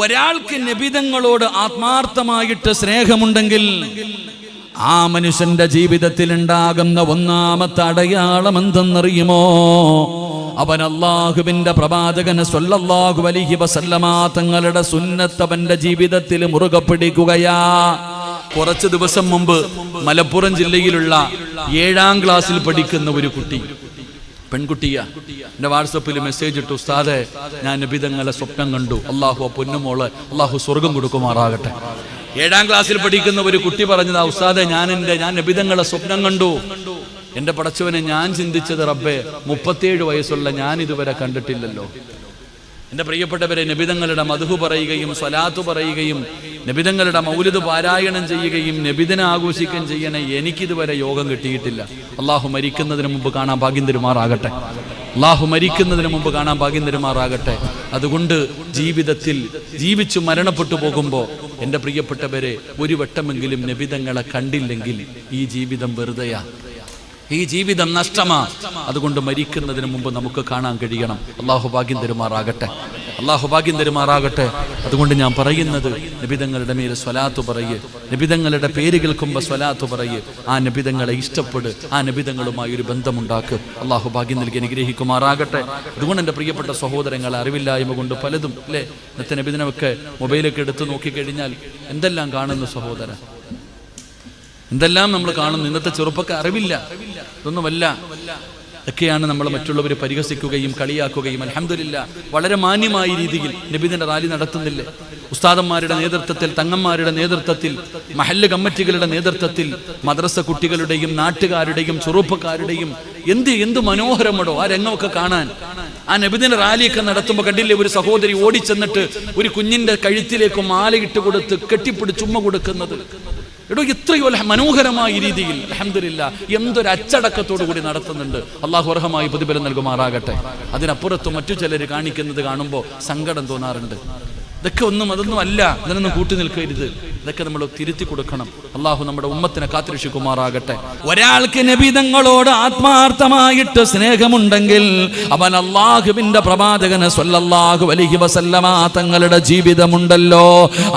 ഒരാൾക്ക് നബിതങ്ങളോട് ആത്മാർത്ഥമായിട്ട് സ്നേഹമുണ്ടെങ്കിൽ ആ മനുഷ്യന്റെ ജീവിതത്തിൽ ഉണ്ടാകുന്ന ഒന്നാമത്തെ അടയാളം എന്തെന്നറിയുമോ? അവൻ അല്ലാഹുവിന്റെ പ്രവാചകൻ സ്വല്ലല്ലാഹു അലൈഹി വസല്ലമ തങ്ങളുടെ സുന്നത്ത് അവന്റെ ജീവിതത്തിൽ മുറുകെ പിടിക്കുകയാ. കുറച്ച് ദിവസം മുമ്പ് മലപ്പുറം ജില്ലയിലുള്ള 7ാം ക്ലാസ്സിൽ പഠിക്കുന്ന ഒരു കുട്ടി, പെൺകുട്ടിയാ, എന്റെ വാട്സപ്പിൽ മെസ്സേജ് ഇട്ടു, ഉസ്താദേ ഞാൻ നബിതങ്ങളെ സ്വപ്നം കണ്ടു, അള്ളാഹു പൊന്നുമോളെ അള്ളാഹു സ്വർഗം കൊടുക്കുമാറാകട്ടെ. 7ാം ക്ലാസ്സിൽ പഠിക്കുന്ന ഒരു കുട്ടി പറഞ്ഞതാ, ഉസ്താദേ ഞാൻ നബിതങ്ങളെ സ്വപ്നം കണ്ടു. എന്റെ പടച്ചവനെ, ഞാൻ ചിന്തിച്ചത് റബ്ബേ 37 വയസ്സുള്ള ഞാൻ ഇതുവരെ കണ്ടിട്ടില്ലല്ലോ. എന്റെ പ്രിയപ്പെട്ടവരെ, നബിതങ്ങളുടെ മദ്ഹു പറയുകയും സ്വലാത്ത് പറയുകയും നബിതങ്ങളുടെ മൗലിദ് പാരായണം ചെയ്യുകയും നബിദിനെ ആഘോഷിക്കുകയും ചെയ്യണ എനിക്കിതുവരെ യോഗം കിട്ടിയിട്ടില്ല. അള്ളാഹു മരിക്കുന്നതിന് മുമ്പ് കാണാൻ ഭാഗ്യം തരുമാറാകട്ടെ. അള്ളാഹു മരിക്കുന്നതിന് മുമ്പ് കാണാൻ ഭാഗ്യം തരുമാറാകട്ടെ. അതുകൊണ്ട് ജീവിതത്തിൽ ജീവിച്ചു മരണപ്പെട്ടു പോകുമ്പോൾ എൻ്റെ പ്രിയപ്പെട്ടവരെ, ഒരു വട്ടമെങ്കിലും നബിതങ്ങളെ കണ്ടില്ലെങ്കിൽ ഈ ജീവിതം വെറുതെയാ, ഈ ജീവിതം നഷ്ടമാ. അതുകൊണ്ട് മരിക്കുന്നതിന് മുമ്പ് നമുക്ക് കാണാൻ കഴിയണം. അള്ളാഹു ഭാഗ്യം തരുമാറാകട്ടെ, അള്ളാഹു ഭാഗ്യം തരുമാറാകട്ടെ. അതുകൊണ്ട് ഞാൻ പറയുന്നത്, നബിതങ്ങളുടെ മേൽ സ്വലാത്ത് പറയ്, നബിതങ്ങളുടെ പേര് കേൾക്കുമ്പോൾ സ്വലാത്ത് പറയ്, ആ നബിതങ്ങളെ ഇഷ്ടപ്പെട്, ആ നബിതങ്ങളുമായി ഒരു ബന്ധമുണ്ടാക്ക്. അള്ളാഹു ഭാഗ്യം നൽകി അനുഗ്രഹിക്കുമാറാകട്ടെ. അതുകൊണ്ട് എൻ്റെ പ്രിയപ്പെട്ട സഹോദരങ്ങളെ, അറിവില്ലായ്മ കൊണ്ട് പലതും അല്ലേ, ഇന്നത്തെ നബിദിനമൊക്കെ മൊബൈലൊക്കെ എടുത്ത് നോക്കിക്കഴിഞ്ഞാൽ എന്തെല്ലാം കാണുന്നു സഹോദര, എന്തെല്ലാം നമ്മൾ കാണുന്നു. ഇന്നത്തെ ചെറുപ്പക്കാർ അറിവില്ല, ഇതൊന്നുമല്ല. ഒക്കെയാണ് നമ്മൾ മറ്റുള്ളവരെ പരിഹസിക്കുകയും കളിയാക്കുകയും. അൽഹംദുലില്ലാഹ് വളരെ മാന്യമായ രീതിയിൽ നബിദിന റാലി നടത്തുന്നില്ലേ? ഉസ്താദന്മാരുടെ നേതൃത്വത്തിൽ, തങ്ങന്മാരുടെ നേതൃത്വത്തിൽ, മഹല്ല് കമ്മിറ്റികളുടെ നേതൃത്വത്തിൽ, മദ്രസ കുട്ടികളുടെയും നാട്ടുകാരുടെയും ചെറുപ്പക്കാരുടെയും എന്ത് മനോഹരമടോ ആ രംഗമൊക്കെ കാണാൻ. ആ നബിദിന റാലിയൊക്കെ നടത്തുമ്പോൾ കണ്ടില്ലേ, ഒരു സഹോദരി ഓടിച്ചെന്നിട്ട് ഒരു കുഞ്ഞിന്റെ കഴുത്തിലേക്ക് മാലയിട്ട് കൊടുത്ത് കെട്ടിപ്പിടിച്ച് ഉമ്മ കൊടുക്കുന്നത്. എടോ, എത്രയോ മനോഹരമായ രീതിയിൽ അൽഹംദുലില്ലാഹ് എന്തൊരു അച്ചടക്കത്തോടു കൂടി നടത്തുന്നുണ്ട്. അള്ളാഹു അർഹമായി പ്രതിഫലം നൽകുമാറാകട്ടെ. അതിനപ്പുറത്ത് മറ്റു ചിലർ കാണിക്കുന്നത് കാണുമ്പോൾ സങ്കടം തോന്നാറുണ്ട്. ഇതൊക്കെ അതൊന്നും അല്ല, ഇതിനൊന്നും കൂട്ടി നിൽക്കരുത്. ഇതൊക്കെ നമ്മൾ തിരുത്തി കൊടുക്കണം. അള്ളാഹു നമ്മുടെ ഉമ്മത്തിനെ കാത്തുരക്ഷിക്കുമാറാകട്ടെ. ഒരാൾക്ക് നബിതങ്ങളോട് ആത്മാർത്ഥമായിട്ട് സ്നേഹമുണ്ടെങ്കിൽ അവൻ അല്ലാഹുവിന്റെ പ്രവാചകന് സ്വല്ലല്ലാഹു അലൈഹി വസല്ലമ തങ്ങളുടെ ജീവിതമുണ്ടല്ലോ,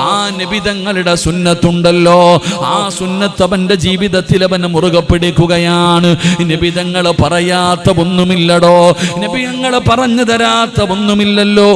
ആ നബിതങ്ങളുടെ സുന്നത്തുണ്ടല്ലോ, ആ സുന്നത്ത് അവന്റെ ജീവിതത്തിൽ അവൻ മുറുകെ പിടിക്കുകയാണ്. നബിതങ്ങൾ പറയാത്ത ഒന്നുമില്ലടോ, നബിതങ്ങൾ പറഞ്ഞു തരാത്ത ഒന്നുമില്ലല്ലോ.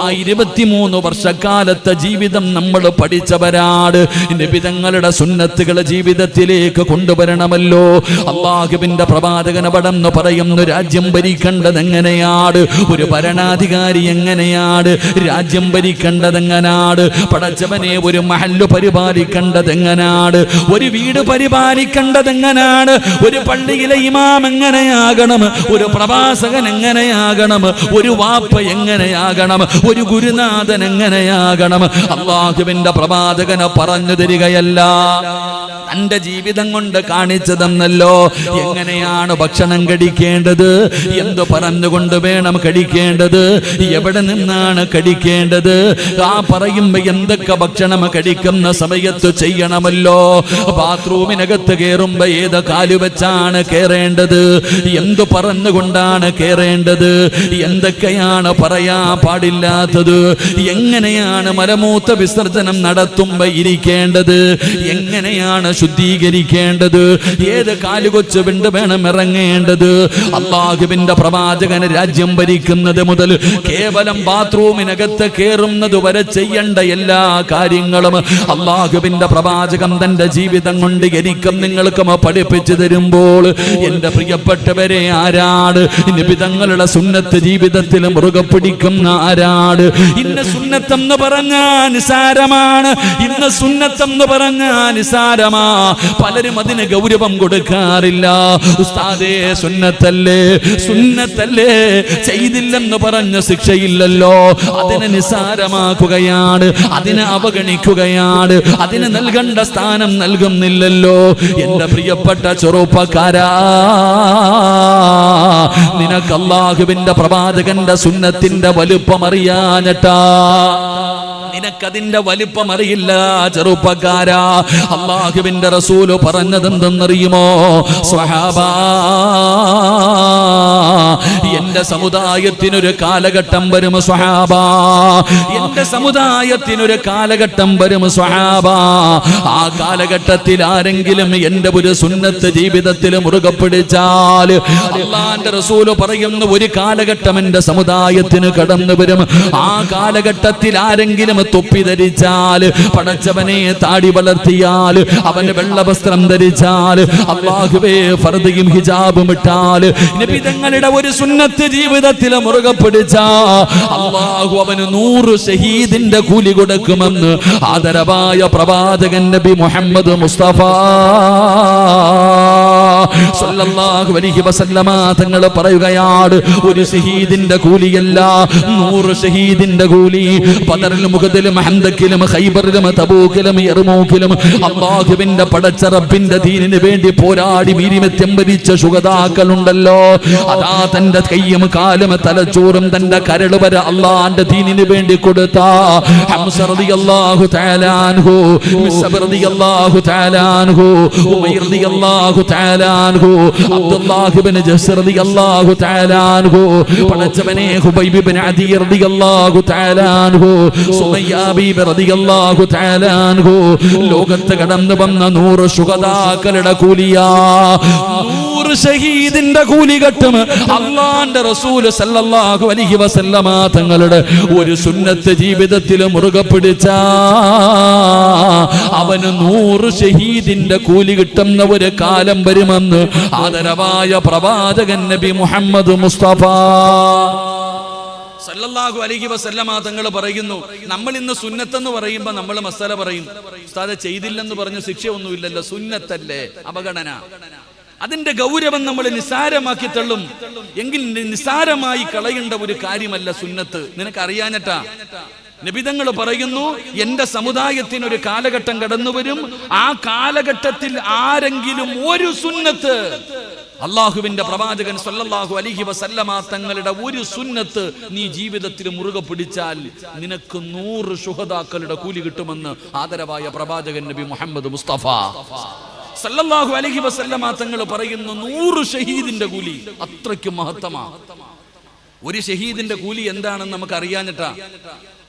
ആ 23 വർഷക്കാലത്തെ ജീവിതം നമ്മൾ പഠിച്ചവരാണ്. നബിതങ്ങളുടെ സുന്നത്തുകൾ ജീവിതത്തിലേക്ക് കൊണ്ടുവരണമല്ലോ. അല്ലാഹുവിന്റെ പ്രവാചകൻ പടന്ന് പറയുന്നു, രാജ്യം ഭരിക്കേണ്ടത് എങ്ങനെയാണ്, ഒരു ഭരണാധികാരി എങ്ങനെയാണ് രാജ്യം ഭരിക്കേണ്ടത് എങ്ങനെയാണ്, പടച്ചവനെ ഒരു മഹല്ല് പരിപാലിക്കേണ്ടത് എങ്ങനെയാണ്, ഒരു വീട് പരിപാലിക്കേണ്ടത് എങ്ങനെയാണ്, ഒരു പള്ളിയിലെ ഇമാം എങ്ങനെയാകണം, ഒരു പ്രവാസകൻ എങ്ങനെയാകണം, ഒരു വാപ്പ എങ്ങനെയാകണം, ഒരു ഗുരുനാഥൻ എങ്ങനെയാകണം. അല്ലാഹുവിന്റെ പ്രവാചകൻ പറഞ്ഞു തരികയല്ല, തന്റെ ജീവിതം കൊണ്ട് കാണിച്ചു തന്നല്ലോ. എങ്ങനെയാണ് ഭക്ഷണം കഴിക്കേണ്ടത്, എന്ത് പറഞ്ഞുകൊണ്ട് വേണം കഴിക്കേണ്ടത്, എവിടെ നിന്നാണ് കഴിക്കേണ്ടത്, ആ പറയുമ്പോ എന്തൊക്കെ ഭക്ഷണം കഴിക്കുന്ന സമയത്ത് ചെയ്യണമല്ലോ. ബാത്റൂമിനകത്ത് കയറുമ്പോ ഏത് കാലു വെച്ചാണ് കയറേണ്ടത്, എന്തു പറഞ്ഞുകൊണ്ടാണ് കയറേണ്ടത്, എന്തൊക്കെയാണ് പറയാൻ പാടില്ലാത്തത്, എങ്ങനെയാണ് മലമൂത്ര വിസർജനം നടത്തുമ്പോ ഇരിക്കേണ്ടത്, എങ്ങനെയാണ് ശുദ്ധീകരിക്കേണ്ടത്, ഏത് കാലുകൊച്ച് വിണ്ട് വേണം ഇറങ്ങേണ്ടത്. അല്ലാഹുവിന്റെ പ്രവാചകൻ രാജ്യം ഭരിക്കുന്നത് മുതൽ കേവലം ബാത്റൂമിനകത്ത് കയറുന്നത് വരെ ചെയ്യേണ്ട എല്ലാ കാര്യങ്ങളും അല്ലാഹുവിന്റെ പ്രവാചകൻ തന്റെ ജീവിതം കൊണ്ട് എനിക്കും നിങ്ങൾക്കും പഠിപ്പിച്ചു തരുമ്പോൾ, എന്റെ പ്രിയപ്പെട്ടവരെ, ആരാണ് നബിതങ്ങളുടെ സുന്നത്ത് ജീവിതത്തിൽ മുറുകെ പിടിക്കുന്ന ആരാണ്? ഇന്ന സുന്നത്തെന്ന് പറഞ്ഞാൽ നിസാരമാണ്, ഇന്ന സുന്നത്തെന്ന് പറഞ്ഞാൽ നിസാരമാ. പലരും അതിന് ഗൗരവം കൊടുക്കാറില്ല. ഉസ്താദേ സുന്നത്തല്ലേ, സുന്നത്തല്ലേ, ചെയ്തില്ലെന്ന് പറഞ്ഞ ശിക്ഷയില്ലല്ലോ, അതിനെ നിസാരമാക്കുകയാണ്, അതിനെ അവഗണിക്കുകയാണ്, അതിന് നൽകേണ്ട സ്ഥാനം നൽകുന്നില്ലല്ലോ. എന്റെ പ്രിയപ്പെട്ട ചെറുപ്പക്കാരാ, നിനക്ക് അല്ലാഹുവിന്റെ പ്രവാചകന്റെ സുന്നത്തിന്റെ വലുപ്പം അറിയാഞ്ഞിട്ടാ, നിനക്കതിന്റെ വലിപ്പം അറിയില്ല ചെറുപ്പക്കാരാ. അല്ലാഹുവിന്റെ റസൂല് പറഞ്ഞതെന്തെന്നറിയുമോ? സ്വഹാബാ, എന്റെ സമുദായത്തിനൊരു കാലഘട്ടം വരും സ്വഹാബ, എന്റെ സമുദായത്തിനൊരു കാലഘട്ടം വരും സ്വഹാബ. ആ കാലഘട്ടത്തിൽ ആരെങ്കിലും എന്റെ ഒരു സുന്നത്ത് ജീവിതത്തിൽ മുറുകെ പിടിച്ചാൽ അല്ലാഹുവിന്റെ റസൂൽ പറയുന്ന ഒരു കാലഘട്ടം എന്റെ സമുദായത്തിന് കടന്നു വരും. ആ കാലഘട്ടത്തിൽ ആരെങ്കിലും തൊപ്പി ധരിച്ചാൽ, പടച്ചവനെ താടി വളർത്തിയാൽ, അവന് വെള്ള വസ്ത്രം ധരിച്ചാൽ, അല്ലാഹുവേ ഫർദയും ഹിജാബും ഇട്ടാൽ, നബി തങ്ങളുടെ ഒരു സുന്നത്ത് ജീവിതത്തിൽ മുറുകെ പിടിച്ചാ അല്ലാഹു അവന് 100 ഷഹീദിന്റെ കൂലി കൊടുക്കുമെന്ന് ആദരവായ പ്രവാചകൻ നബി മുഹമ്മദ് മുസ്തഫ സല്ലല്ലാഹു അലൈഹി വസല്ലമ തങ്ങൾ പറയുകയാണ്, ഒരു ഷഹീദിന്റെ കൂലിയല്ല 100 ഷഹീദിന്റെ കൂലി. ബദറിലും മുഹദിലും ഹന്തക്കിലും ഖൈബറിലും തബൂക്കിലും യർമൂക്കിലും അല്ലാഹുവിന്റെ പടച്ച റബ്ബിന്റെ ദീനിന് വേണ്ടി പോരാടി വീര്യമെത്യം വരിച്ച ശുഹദാക്കളുണ്ടല്ലോ, അതാ തന്റെ കയ്യും കാലും തലച്ചോറും തന്റെ കരള് വരെ അല്ലാഹുവിന്റെ ദീനിന് വേണ്ടി കൊടുത്ത ഹംസ റളിയല്ലാഹു തആല അൻഹു, മിസ്അബ് റളിയല്ലാഹു തആല അൻഹു, ഉമൈർ റളിയല്ലാഹു തആല അൻഹു, അബ്ദുല്ലാഹ് ഇബ്നു ജഹ്ശ് റളിയല്ലാഹു തആല അൻഹു, പടച്ചവനെ ഹുബൈബ് ഇബ്നു അദി റളിയല്ലാഹു തആല അൻഹു, സുമയ്യ ബീബി റളിയല്ലാഹു തആല അൻഹു, ലോകത്ത് കടന്നു വന്ന 100 ശുഹദാക്കളുടെ കൂലിയാ, 100 ഷഹീദിന്റെ കൂലി കെട്ടും അല്ലാഹുവിന്റെ റസൂൽ സല്ലല്ലാഹു അലൈഹി വസല്ലമ തങ്ങളുടെ ഒരു സുന്നത്ത് ജീവിതത്തിൽ മുറുകെ പിടിച്ചാ അവന് 100 ഷഹീദിന്റെ കൂലി കിട്ടുന്ന ഒരു കാലം വരുമെന്ന് ആദരവായ പ്രവാചകൻ നബി മുഹമ്മദ് മുസ്തഫ സല്ലല്ലാഹു അലൈഹി വസല്ലമ തങ്ങൾ പറയുന്നു, നമ്മൾ ഇന്ന് സുന്നത്തെന്ന് പറയുമ്പോൾ നമ്മൾ മസാല പറയും, ഉസ്താദെ ചെയ്തില്ലെന്ന് പറഞ്ഞ് ശിക്ഷയൊന്നുമില്ലല്ലോ, സുന്നത്തല്ലേ, അവഗണന. അതിന്റെ ഗൗരവം നമ്മൾ നിസാരമാക്കി തള്ളും. എങ്കിൽ നിസാരമായി കളയേണ്ട ഒരു കാര്യമല്ല സുന്നത്ത്. നിനക്കറിയാഞ്ഞിട്ടാ നബിതങ്ങൾ പറയുന്നു, എന്റെ സമുദായത്തിന് ഒരു കാലഘട്ടം കടന്നു വരും. ആ കാലഘട്ടത്തിൽ ആരെങ്കിലും ഒരു സുന്നത്ത്, അള്ളാഹുവിന്റെ പ്രവാചകൻ സല്ലല്ലാഹു അലൈഹി വസല്ലമ തങ്ങളുടെ ഒരു സുന്നത്ത് നീ ജീവിതത്തിൽ മുറുകെ പിടിച്ചാൽ നിനക്ക് 100 ശുഹദാക്കളുടെ കൂലി കിട്ടുമെന്ന് ആദരവായ പ്രവാചകൻ നബി മുഹമ്മദ് മുസ്തഫ സല്ലല്ലാഹു അലൈഹി വസല്ലമ തങ്ങൾ പറയുന്നു. 100 ഷഹീദിന്റെ കൂലി അത്രയ്ക്കും മഹത്തമാണ്. ഒരു ഷഹീദിന്റെ കൂലി എന്താണെന്ന് നമുക്ക് അറിയാഞ്ഞിട്ടാ.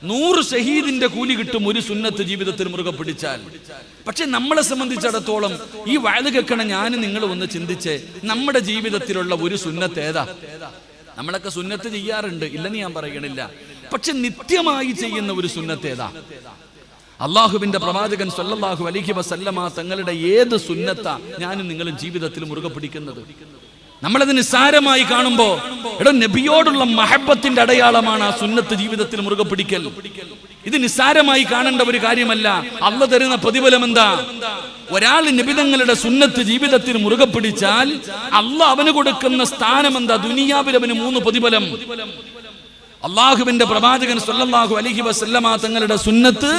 100 ഷഹീദിന്റെ കൂലി കിട്ടും ഒരു സുന്നത്ത് ജീവിതത്തിൽ മുറുകെ പിടിച്ചാൽ. പക്ഷെ നമ്മളെ സംബന്ധിച്ചിടത്തോളം ഈ വഅദ് കേൾക്കണ ഞാൻ നിങ്ങൾ ഒന്ന് ചിന്തിച്ചേ, നമ്മുടെ ജീവിതത്തിലുള്ള ഒരു സുന്നത്ത് ഏതാ? നമ്മളൊക്കെ സുന്നത്ത് ചെയ്യാറുണ്ട്, ഇല്ലെന്ന് ഞാൻ പറയണില്ല. പക്ഷെ നിത്യമായി ചെയ്യുന്ന ഒരു സുന്നത്ത് ഏതാ? അള്ളാഹുവിന്റെ പ്രവാചകൻ സല്ലല്ലാഹു അലൈഹി വസല്ലമ തങ്ങളുടെ ഏത് സുന്നത്താ ഞാനും നിങ്ങളും ജീവിതത്തിൽ മുറുകെ പിടിക്കുന്നത്? നമ്മളത് നിസ്സാരമായി കാണുമ്പോ നബിയോടുള്ള മഹബത്തിന്റെ അടയാളമാണ് ആ സുന്നത്ത് ജീവിതത്തിൽ മുറുകെ പിടിക്കൽ. ഇത് നിസ്സാരമായി കാണേണ്ട ഒരു കാര്യമല്ല. അല്ലാഹു തരുന്ന പ്രതിഫലം എന്താ? ഒരാൾ നബിതങ്ങളുടെ സുന്നത്ത് ജീവിതത്തിൽ മുറുകെ പിടിച്ചാൽ അല്ലാഹു അവന് കൊടുക്കുന്ന സ്ഥാനം എന്താ? ദുനിയാവിൽ അവന് 3 പ്രതിഫലം. അള്ളാഹുവിന്റെ പ്രവാചകൻ സല്ലല്ലാഹു അലൈഹി വസല്ലമ തങ്ങളുടെ സുന്നത്ത്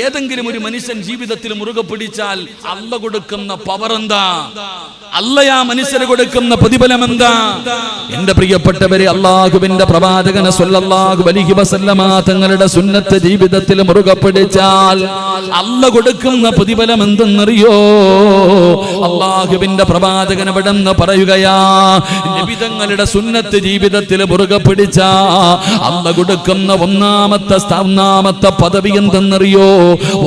ഏതെങ്കിലും ഒരു മനുഷ്യൻ ജീവിതത്തിൽ മുറുകെ പിടിച്ചാൽ അല്ലാഹു കൊടുക്കുന്ന പവർ എന്താ? അല്ലാഹു ആ മനുഷ്യന് കൊടുക്കുന്ന പ്രതിഫലം എന്താ? എന്റെ പ്രിയപ്പെട്ടവരെ, അള്ളാഹുവിന്റെ പ്രവാചകൻ സല്ലല്ലാഹു അലൈഹി വസല്ലമ തങ്ങളുടെ സുന്നത്ത് ജീവിതത്തിൽ മുറുകെ പിടിച്ചാൽ അല്ലാഹു കൊടുക്കുന്ന പ്രതിഫലം എന്തെന്നറിയോ? അള്ളാഹുവിന്റെ പ്രവാചകൻ ഇവിടെന്ന് പറയുകയാ, നബി തങ്ങളുടെ സുന്നത്ത് ജീവിതത്തിൽ മുറുകെ പിടിച്ചാ അല്ലാഹു കൊടുക്കുന്ന ഒന്നാമത്തെ പദവി എന്തെന്നറിയോ?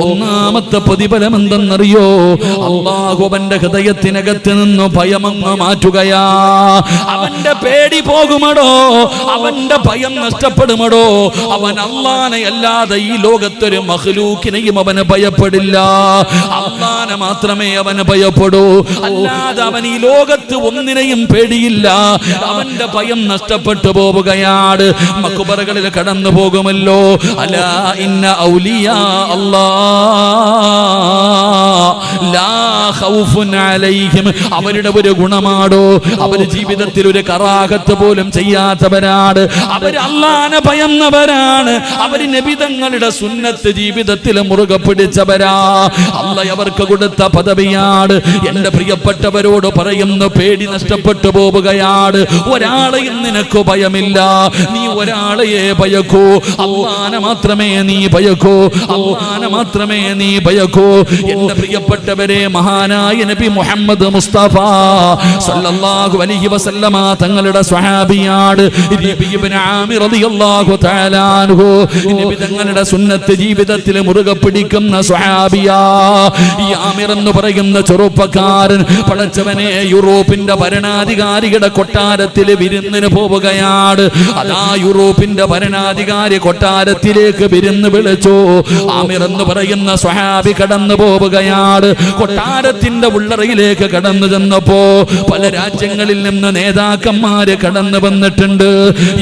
ഒന്നാമത്തെ പ്രതിഫലം എന്തെന്നറിയോ? അല്ലാഹു അവന്റെ ഹൃദയത്തിനകത്ത് നിന്ന് ഭയമങ്ങ് മാറ്റുകയാ. അവന്റെ പേടി പോകുമടോ, അവന്റെ ഭയം നഷ്ടപ്പെടുമടോ. അവൻ അല്ലാഹനെ അല്ലാതെ ഈ ലോകത്തൊരു മഖ്ലൂക്കിനെയും അവന് ഭയപ്പെടില്ല. അല്ലാഹനെ മാത്രമേ അവന് ഭയപ്പെടൂ, അല്ലാതെ അവൻ ഈ ലോകത്ത് ഒന്നിനെയും പേടിയില്ല. അവന്റെ ഭയം നഷ്ടപ്പെട്ടു പോവുകയാണ്. മഖ്ബറകളിൽ കടന്നു പോകുമല്ലോ, അലാ ഇന്ന ഔലിയാ അല്ലാഹ് ലാ ഖൗഫുൻ അലൈഹിം. അവരുടെ ഒരു ഗുണമാടോ, അവർ ജീവിതത്തിൽ ഒരു കറാഹത്ത് പോലും ചെയ്യാത്തവരാണ്. അവർ അല്ലാഹനെ ഭയന്നവരാണ്. അവർ നബി തങ്ങളുടെ സുന്നത്ത് ജീവിതത്തിൽ മുറുകെ പിടിച്ചവരാ. അല്ലാഹ് അവർക്ക് കൊടുത്ത പദവിയാണ്. എന്റെ പ്രിയപ്പെട്ടവരോട് പറയുന്നു, പേടി നഷ്ടപ്പെട്ടു പോവുകയാണ്. ഒരാളെയും നിനക്ക് ഭയമില്ല. നീ ഒരാളെ നാളെയെ ഭയക്കൂ, അല്ലാഹനെ മാത്രമേ നീ ഭയക്കൂ, അല്ലാഹനെ മാത്രമേ നീ ഭയക്കൂ. എന്റെ പ്രിയപ്പെട്ടവരെ, മഹാനായ നബി മുഹമ്മദ് മുസ്തഫ സല്ലല്ലാഹു അലൈഹി വസല്ലമ തങ്ങളുടെ സ്വഹാബിയാണ് റബീ ഇബ്നു ആമിർ റളിയല്ലാഹു തആല അൻഹു. നബി തങ്ങളുടെ സുന്നത്ത് ജീവിതത്തിൽ മുറുകെ പിടിക്കുന്ന സ്വഹാബിയാ. ഈ ആമിർ എന്ന് പറയുന്ന ചെറുപ്പക്കാരൻ പടച്ചവനെ യൂറോപ്പിന്റെ ഭരണാധികാരികളുടെ കൊട്ടാരത്തിൽ വിരുന്നിന് പോവുകയാണ്. അതാ യൂറോപ്പിന്റെ ഭരണാധികാരി കൊട്ടാരത്തിലേക്ക് വിരുന്ന് വിളിച്ചു. ആമിർ എന്ന് പറയുന്ന സ്വഹാബി കടന്നു പോവുകയാണ്. കൊട്ടാരത്തിന്റെ ഉള്ളറയിലേക്ക് കടന്നു ചെന്നപ്പോ പല രാജ്യങ്ങളിൽ നിന്ന് നേതാക്കന്മാര് കടന്നു വന്നിട്ടുണ്ട്.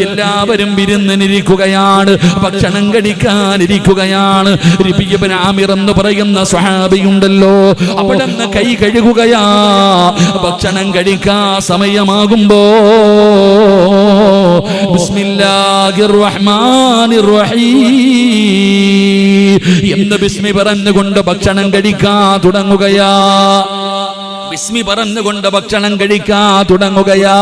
എല്ലാവരും വിരുന്നിനിരിക്കുകയാണ്, ഭക്ഷണം കഴിക്കാനിരിക്കുകയാണ്. റബീ ഇബ്നു ആമിർ എന്ന് പറയുന്ന സ്വഹാബിയുണ്ടല്ലോ, അവിടെ നിന്ന് കൈ കഴുകുകയാ. ഭക്ഷണം കഴിക്കാൻ സമയമാകുമ്പോ ബിസ്മില്ലാഹിർ റഹ്മാനിർ റഹീം എന്ന് ബിസ്മി പറഞ്ഞുകൊണ്ട് ഭക്ഷണം കഴിക്കാൻ തുടങ്ങുകയാ. ബിസ്മി പറഞ്ഞുകൊണ്ട് ഭക്ഷണം കഴിക്കാൻ തുടങ്ങുകയാ.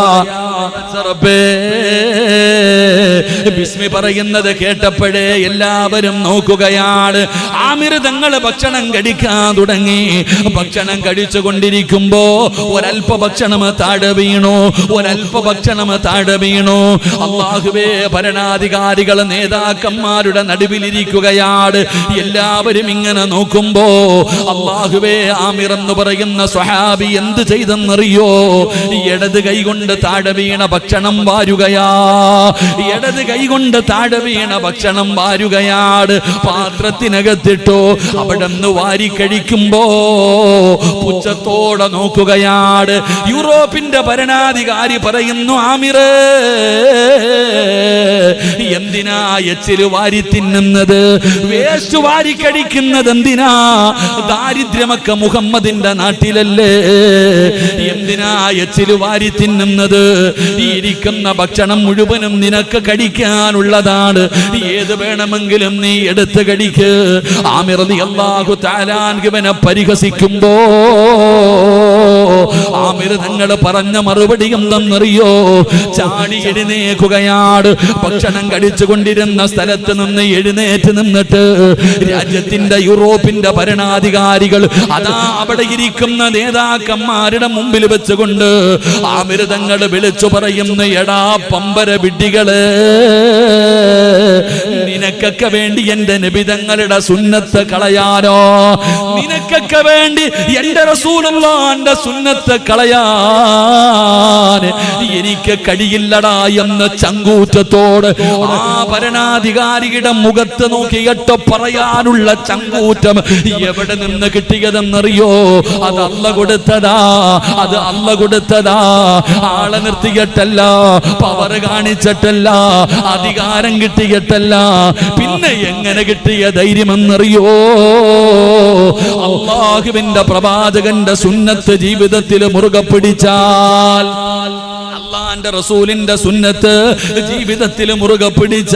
ബിസ്മി പറയുന്നത് കേട്ടപ്പോഴേ എല്ലാവരും നോക്കുകയാണ്. ആമിർ തങ്ങൾ ഭക്ഷണം കഴിക്കാൻ തുടങ്ങി. ഭക്ഷണം കഴിച്ചുകൊണ്ടിരിക്കുമ്പോ ഒരൽപ്പ ഭക്ഷണം താഴെ വീണു, ഒരൽപ്പ ഭക്ഷണം താഴെ വീണു. അല്ലാഹുവേ, ഭരണാധികാരികൾ നേതാക്കന്മാരുടെ നടുവിലിരിക്കുകയാണ്. എല്ലാവരും ഇങ്ങനെ നോക്കുമ്പോ അല്ലാഹുവേ, ആമിർ എന്ന് പറയുന്ന സ്വഹാബി എന്ത് ചെയ്തെന്നറിയോ? ഇടത് കൈകൊണ്ട് താഴെ വീണ ഭക്ഷണം വാരുകയാ. ഇടത് കൈകൊണ്ട് താഴെ വീണ ഭക്ഷണം വാരുകയാണ്. പാത്രത്തിനകത്തിട്ടോ അവിടെ നിന്ന് വാരി കഴിക്കുമ്പോ പുച്ഛത്തോടെ നോക്കുകയാണ്. യൂറോപ്പിന്റെ ഭരണാധികാരി പറയുന്നു, ആമിറേ, എന്തിനാ എച്ചില് വാരി തിന്നുന്നത്? വേസ്റ്റ് വാരി കഴിക്കുന്നത് എന്തിനാ? ദാരിദ്ര്യമൊക്കെ മുഹമ്മദിന്റെ നാട്ടിലല്ലേ? എന്തിനാ എച്ചില് വാരി തിന്നുന്നത്? ഈ ഇരിക്കുന്ന ഭക്ഷണം മുഴുവനും നിനക്ക് കഴിക്കാനുള്ളതാണ്. ഏത് വേണമെങ്കിലും നീ എടുത്ത് കഴിക്ക്. ആമിർ റളിയല്ലാഹു തആല അൻഹുവിനെ പരിഹസിക്കുമ്പോ ആമിർ തങ്ങൾ പറഞ്ഞ മറുപടി എന്തെന്നറിയോ? ചാടി എഴുന്നേൽക്കുകയാണ്. ഭക്ഷണം കഴിച്ചു കൊണ്ടിരുന്ന സ്ഥലത്ത് നിന്ന് എഴുന്നേറ്റ് നിന്നിട്ട് രാജ്യത്തിന്റെ യൂറോപ്പിന്റെ ഭരണാധികാരികൾ അതാ അവിടെ ഇരിക്കുന്ന നേതാക്കന്മാരുടെ മുമ്പിൽ വെച്ചുകൊണ്ട് ആമിർ തങ്ങൾ വിളിച്ചു പറയുന്നു, എടാ പമ്പര വിഡ്ഢികള്, നിനക്കൊക്കെ വേണ്ടി എന്റെ നബി തങ്ങളുടെ സുന്നത്ത് കളയാനോ? നിനക്കൊക്കെ വേണ്ടി എന്റെ റസൂലുള്ളാഹിന്റെ സുന്നത്ത് കളയാൻ എനിക്ക് കഴിയില്ലടാ എന്ന് ചങ്കൂറ്റത്തോട് ആ ഭരണാധികാരിയുടെ മുഖത്ത് നോക്കിയിട്ട് പറയാനുള്ള ചങ്കൂറ്റം എവിടെ നിന്ന് കിട്ടിയതെന്നറിയോ? അത് അല്ല കൊടുത്തതാ, അത് അല്ല കൊടുത്തതാ. ആളെ നിർത്തിയിട്ടല്ല, പവർ കാണിച്ചിട്ടല്ല, അധികാരം കിട്ടിയിട്ടല്ല. പിന്നെ എങ്ങനെ കിട്ടിയ ധൈര്യമെന്നറിയോ? അല്ലാഹുവിന്റെ പ്രവാചകന്റെ സുന്നത്ത് ജീവിതത്തിൽ മുറുകെ പിടിച്ചാൽ, അല്ലാഹുവിന്റെ റസൂലിന്റെ സുന്നത്ത് ജീവിതത്തിൽ മുറുകെ പിടിച്ച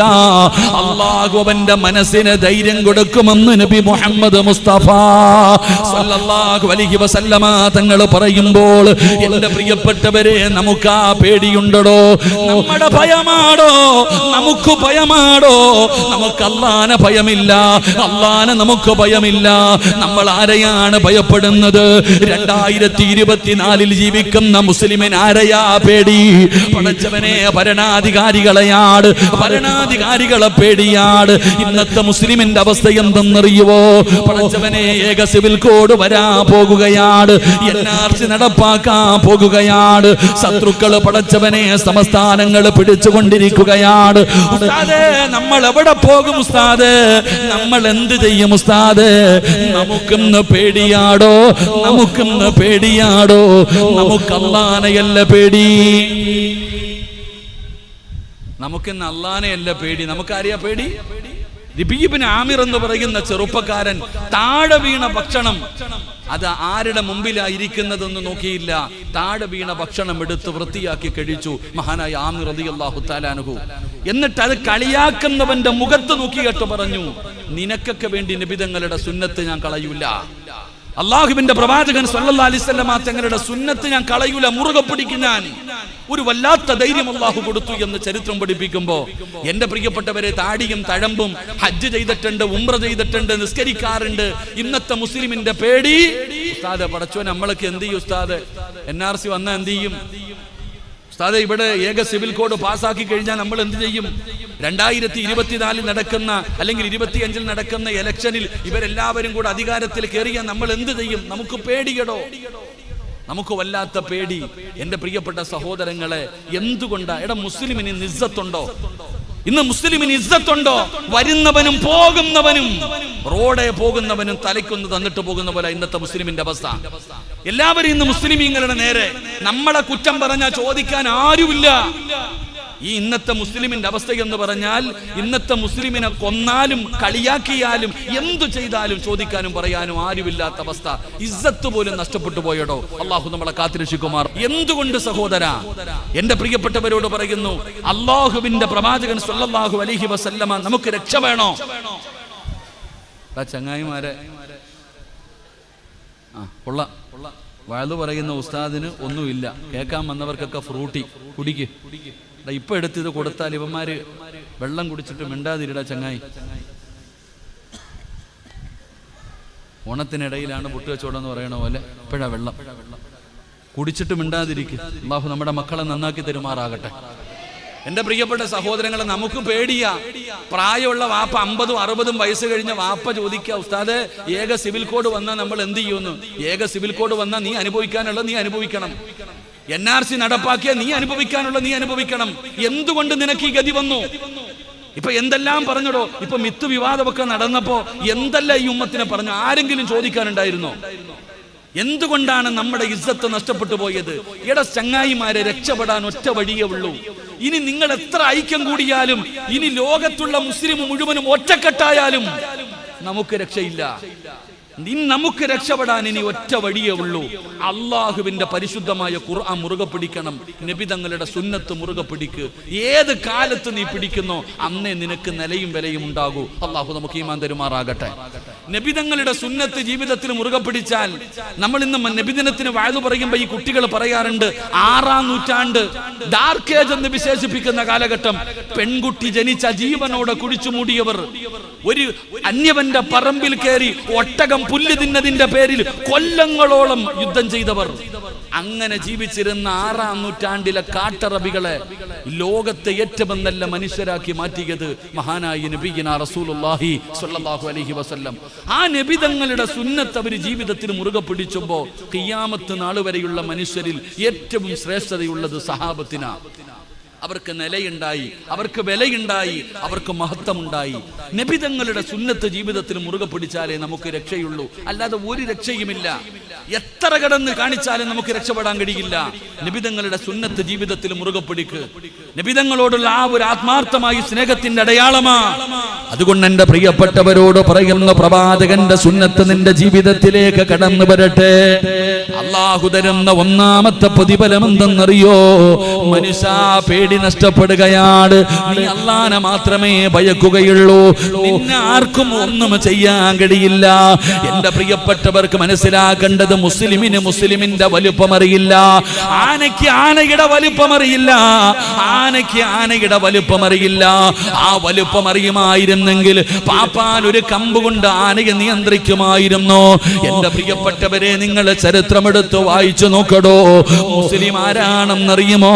അല്ലാഹു അവന്റെ മനസ്സിന് ധൈര്യം കൊടുക്കുമെന്ന് നബി മുഹമ്മദ് മുസ്തഫ സല്ലല്ലാഹു അലൈഹി വസല്ലമ തങ്ങൾ പറയുമ്പോൾ, എന്റെ പ്രിയപ്പെട്ടവരെ, നമുക്ക് ആ പേടിയുണ്ടോ? നമ്മുടെ ഭയമാണോ? നമുക്ക് ഭയമാണോ? നമുക്ക് അല്ലാഹനെ ഭയമില്ല, അല്ലാഹനെ നമുക്ക് ഭയമില്ല. നമ്മൾ ആരെയാണ് ഭയപ്പെടുന്നത്? 2024 ജീവിക്കുന്ന മുസ്ലിമിന് ആരെയാ പേടി? പടച്ചവനെ, ഭരണാധികാരികളെയാണ്, ഭരണാധികാരികളെ പേടിയാണ്. ഇന്നത്തെ മുസ്ലിമിന്റെ അവസ്ഥ എന്തെന്നറിയുവോ? പടച്ചവനെ, ഏക സിവിൽ കോഡ് വരാൻ പോകുകയാണ്, NRC നടപ്പാക്കാൻ പോകുകയാണ്. ശത്രുക്കള് പടച്ചവനെ സംസ്ഥാനങ്ങൾ പിടിച്ചുകൊണ്ടിരിക്കുകയാണ്. ഉസ്താദേ, നമ്മൾ എവിടെ പോകും ഉസ്താദേ? നമ്മൾ എന്ത് ചെയ്യും ഉസ്താദേ? നമുക്കിന്ന് പേടിയാടോ, നമുക്കിന്ന് പേടിയാടോ? നമുക്ക് അല്ലാഹനെയല്ല പേടി, നമുക്കിന്ന് അല്ലാഹനെയല്ല പേടി. നമുക്കാരെയാ പേടി? റബീ ഇബ്നു ആമിർ എന്ന് പറയുന്ന ചെറുപ്പക്കാരൻ താഴെ വീണ ഭക്ഷണം അത് ആരുടെ മുമ്പിലായിരിക്കുന്നതെന്ന് നോക്കിയില്ല. താഴെ വീണ ഭക്ഷണം എടുത്ത് വൃത്തിയാക്കി കഴിച്ചു മഹാനായ ആമിർ റളിയല്ലാഹു തആല അൻഹു. എന്നിട്ട് അത് കളിയാക്കുന്നവന്റെ മുഖത്ത് നോക്കിയിട്ട് പറഞ്ഞു, നിനക്കൊക്കെ വേണ്ടി നബി തങ്ങളുടെ സുന്നത്ത് ഞാൻ കളയൂല, അല്ലാഹുവിന്റെ പ്രവാചകൻ സല്ലല്ലാഹു അലൈഹി വസല്ലമ തങ്ങളുടെ സുന്നത്ത് ഞാൻ കളയൂല, മുറുകെ പിടിക്കും ഞാൻ. ഒരു വല്ലാത്ത ധൈര്യം അല്ലാഹു കൊടുത്തു എന്ന് ചരിത്രം പഠിപ്പിക്കുമ്പോ എന്റെ പ്രിയപ്പെട്ടവരെ, താടിയും തഴമ്പും, ഹജ്ജ് ചെയ്തിട്ടുണ്ട്, ഉംറ ചെയ്തിട്ടുണ്ട്, നിസ്കരിക്കാറുണ്ട്. ഇന്നത്തെ മുസ്ലിമിന്റെ പേടി, ഉസ്താദ് പടച്ചോ നമ്മളൊക്കെ എന്ത് ചെയ്യും ഉസ്താദ്, NRC വന്നാ എന്ത് ചെയ്യും ഉസ്താദെ, ഇവിടെ ഏക സിവിൽ കോഡ് പാസ്സാക്കി കഴിഞ്ഞാൽ നമ്മൾ എന്ത് ചെയ്യും? 2024 നടക്കുന്ന അല്ലെങ്കിൽ 25 നടക്കുന്ന ഇലക്ഷനിൽ ഇവരെല്ലാവരും കൂടെ അധികാരത്തിൽ കയറിയാൽ നമ്മൾ എന്ത് ചെയ്യും? നമുക്ക് പേടിയടോ, നമുക്ക് വല്ലാത്ത പേടി. എന്റെ പ്രിയപ്പെട്ട സഹോദരങ്ങളെ, എന്തുകൊണ്ടാ? മുസ്ലിമിന് ഇസ്സത്തുണ്ടോ? ഇന്ന് മുസ്ലിമിന് ഇസ്സത്തുണ്ടോ? വരുന്നവനും പോകുന്നവനും, റോഡേ പോകുന്നവനും തലയ്ക്കൊന്ന് തന്നിട്ട് പോകുന്ന പോലെ ഇന്നത്തെ മുസ്ലിമിന്റെ അവസ്ഥ. എല്ലാവരും ഇന്ന് മുസ്ലിമീങ്ങളുടെ നേരെ നമ്മളെ കുറ്റം പറഞ്ഞാൽ ചോദിക്കാൻ ആരുമില്ല. ഈ ഇന്നത്തെ മുസ്ലിമിന്റെ അവസ്ഥ എന്ന് പറഞ്ഞാൽ, ഇന്നത്തെ മുസ്ലിമിനെ കൊന്നാലും കളിയാക്കിയാലും എന്തു ചെയ്താലും ചോദിക്കാനും പറയാനും ആരുമില്ലാത്ത അവസ്ഥ. ഇസ്സത്ത് പോലും നഷ്ടപ്പെട്ടു പോയടോ. അള്ളാഹു നമ്മളെ കാത്തിരക്ഷിക്കുമാർ. എന്തുകൊണ്ട് സഹോദരാ, എന്റെ പ്രിയപ്പെട്ടവരോട് പറയുന്നു, അള്ളാഹുവിന്റെ പ്രവാചകൻ സ്വല്ലല്ലാഹു അലൈഹി വസല്ലമ നമുക്ക് രക്ഷ വേണോ? ചങ്ങായിമാരെ, വഅദ് പറയുന്ന ഉസ്താദിന് ഒന്നുമില്ല, കേൾക്കാൻ വന്നവർക്കൊക്കെ ഫ്രൂട്ടി കുടിക്ക്. ഇപ്പൊ എടുത്തിത് കൊടുത്താൽ ഇവന്മാര് വെള്ളം കുടിച്ചിട്ട് മിണ്ടാതിരിടാ ചങ്ങായി. ഓണത്തിനിടയിലാണ് പൊട്ടുവെച്ചോടെന്ന് പറയണ പോലെ ഇപ്പോഴാ വെള്ളം കുടിച്ചിട്ട് മിണ്ടാതിരിക്കും. അല്ലാഹു നമ്മുടെ മക്കളെ നന്നാക്കി തരുമാറാകട്ടെ. എന്റെ പ്രിയപ്പെട്ട സഹോദരങ്ങളെ, നമുക്ക് പേടിയാ. പ്രായമുള്ള വാപ്പ 50-60 വയസ്സ് കഴിഞ്ഞ വാപ്പ ചോദിക്കുക, ഉസ്താദേ ഏക സിവിൽ കോഡ് വന്നാൽ നമ്മൾ എന്ത് ചെയ്യുന്നു? ഏക സിവിൽ കോഡ് വന്നാൽ നീ അനുഭവിക്കാനുള്ള നീ അനുഭവിക്കണം, NRC നടപ്പാക്കിയ നീ അനുഭവിക്കാനുള്ള നീ അനുഭവിക്കണം. എന്തുകൊണ്ട് നിനക്ക് ഈ ഗതി വന്നു? ഇപ്പൊ എന്തെല്ലാം പറഞ്ഞടോ. ഇപ്പൊ മിത്ത് വിവാദമൊക്കെ നടന്നപ്പോ എന്തെല്ലാം ഈ ഉമ്മത്തിനെ പറഞ്ഞു? ആരെങ്കിലും ചോദിക്കാനുണ്ടായിരുന്നോ? എന്തുകൊണ്ടാണ് നമ്മുടെ ഇസ്സത്ത് നഷ്ടപ്പെട്ടു പോയത്? ചങ്ങായിമാരെ, രക്ഷപ്പെടാൻ ഒറ്റ വഴിയേ ഉള്ളൂ. ഇനി നിങ്ങൾ എത്ര ഐക്യം കൂടിയാലും, ഇനി ലോകത്തുള്ള മുസ്ലിം മുഴുവനും ഒറ്റക്കെട്ടായാലും നമുക്ക് രക്ഷയില്ല. നമുക്ക് രക്ഷപ്പെടാൻ ഇനി ഒറ്റ വഴിയേ ഉള്ളൂ. അള്ളാഹുവിന്റെ പരിശുദ്ധമായ ഖുർആൻ മുറുകെ പിടിക്കണം. നബി തങ്ങളുടെ സുന്നത്ത് മുറുകെ പിടിക്ക്. ഏത് കാലത്ത് നീ പിടിക്കുന്നോ അന്നേ നിനക്ക് നിലയും വിലയും ഉണ്ടാകൂ. അള്ളാഹു നമുക്ക് ഈമാൻ തരുമാറാകട്ടെ. നബി തങ്ങളുടെ സുന്നത്ത് ജീവിതത്തിൽ മുറുകെ പിടിച്ചാൽ, നമ്മൾ ഇന്ന് നബിദിനത്തിന് വഅദ് പറയുമ്പോൾ ഈ കുട്ടികൾ പറയാറുണ്ട്, 6-ാം നൂറ്റാണ്ട് ഡാർക്ക് ഏജ് എന്ന് വിശേഷിപ്പിക്കുന്ന കാലഘട്ടം. പെൺകുട്ടി ജനിച്ച ജീവനോടെ കുഴിച്ചു മൂടിയവർ, ഒരു അന്യവന്റെ പറമ്പിൽ കയറി ഒട്ടകം പുല്ല് തിന്നതിന്റെ പേരിൽ കൊല്ലങ്ങളോളം യുദ്ധം ചെയ്തവർ, അങ്ങനെ ജീവിച്ചിരുന്ന 6-ാം നൂറ്റാണ്ടിലെ കാട്ടറബികളെ ലോകത്തെ ഏറ്റവും നല്ല മനുഷ്യരാക്കി മാറ്റിയത് മഹാനായ നബിയിന റസൂലുള്ളാഹി സ്വല്ലല്ലാഹു അലൈഹി വസല്ലം. ആ നബി തങ്ങളുടെ സുന്നത്ത് അവർ ജീവിതത്തിൽ മുറുകെ പിടിച്ചുമ്പോൾ ഖിയാമത്ത് നാൾ വരെയുള്ള മനുഷ്യരിൽ ഏറ്റവും ശ്രേഷ്ഠതയുള്ളത് സഹാബത്തിനാ. അവർക്ക് നിലയുണ്ടായി, അവർക്ക് വിലയുണ്ടായി, അവർക്ക് മഹത്വമുണ്ടായി. നബി തങ്ങളുടെ സുന്നത്ത് ജീവിതത്തിൽ മുറുകെ പിടിച്ചാലേ നമുക്ക് രക്ഷയുള്ളൂ, അല്ലാതെ ഒരു രക്ഷയുമില്ല. എത്ര കടന്ന് കാണിച്ചാലും നമുക്ക് രക്ഷപ്പെടാൻ കഴിയില്ല. നബി തങ്ങളുടെ സുന്നത്ത് ജീവിതത്തിൽ മുറുകെ പിടിക്ക്. നബി തങ്ങളോടുള്ള ആ ഒരു ആത്മാർത്ഥമായ സ്നേഹത്തിന്റെ അടയാളമാ. അതുകൊണ്ട് എന്റെ പ്രിയപ്പെട്ടവരോട് പറയുന്ന, പ്രവാചകന്റെ സുന്നത്ത് നിന്റെ ജീവിതത്തിലേക്ക് കടന്നു വരട്ടെ. അല്ലാഹു തരുന്ന ഒന്നാമത്തെ പ്രതിഫലം എന്തെന്നറിയോ? മനുഷ്യ, പേടി നഷ്ടപ്പെടുകയാണ്. നീ അല്ലാഹനെ മാത്രമേ ഭയക്കുകയുള്ളൂ. നിന്നെ ആർക്കും ഒന്നും ചെയ്യാൻ കഴിയില്ല. എന്റെ പ്രിയപ്പെട്ടവർക്ക് മനസ്സിലാക്കേണ്ടത്, മുസ്ലിമിന്റെ വലുപ്പം അറിയില്ല, ആനയ്ക്ക് ആനയുടെ വലുപ്പം അറിയില്ല, ആനയ്ക്ക് ആനയുടെ വലുപ്പം അറിയില്ല. ആ വലുപ്പം അറിയുമായിരുന്നെങ്കിൽ പാപ്പാൻ ഒരു കമ്പ് കൊണ്ട് ആനയെ നിയന്ത്രിക്കുമായിരുന്നു. എന്റെ പ്രിയപ്പെട്ടവരെ, നിങ്ങൾ ചരിത്രമെടുത്ത് വായിച്ചു നോക്കടോ. മുസ്ലിം ആരാണെന്നറിയുമോ?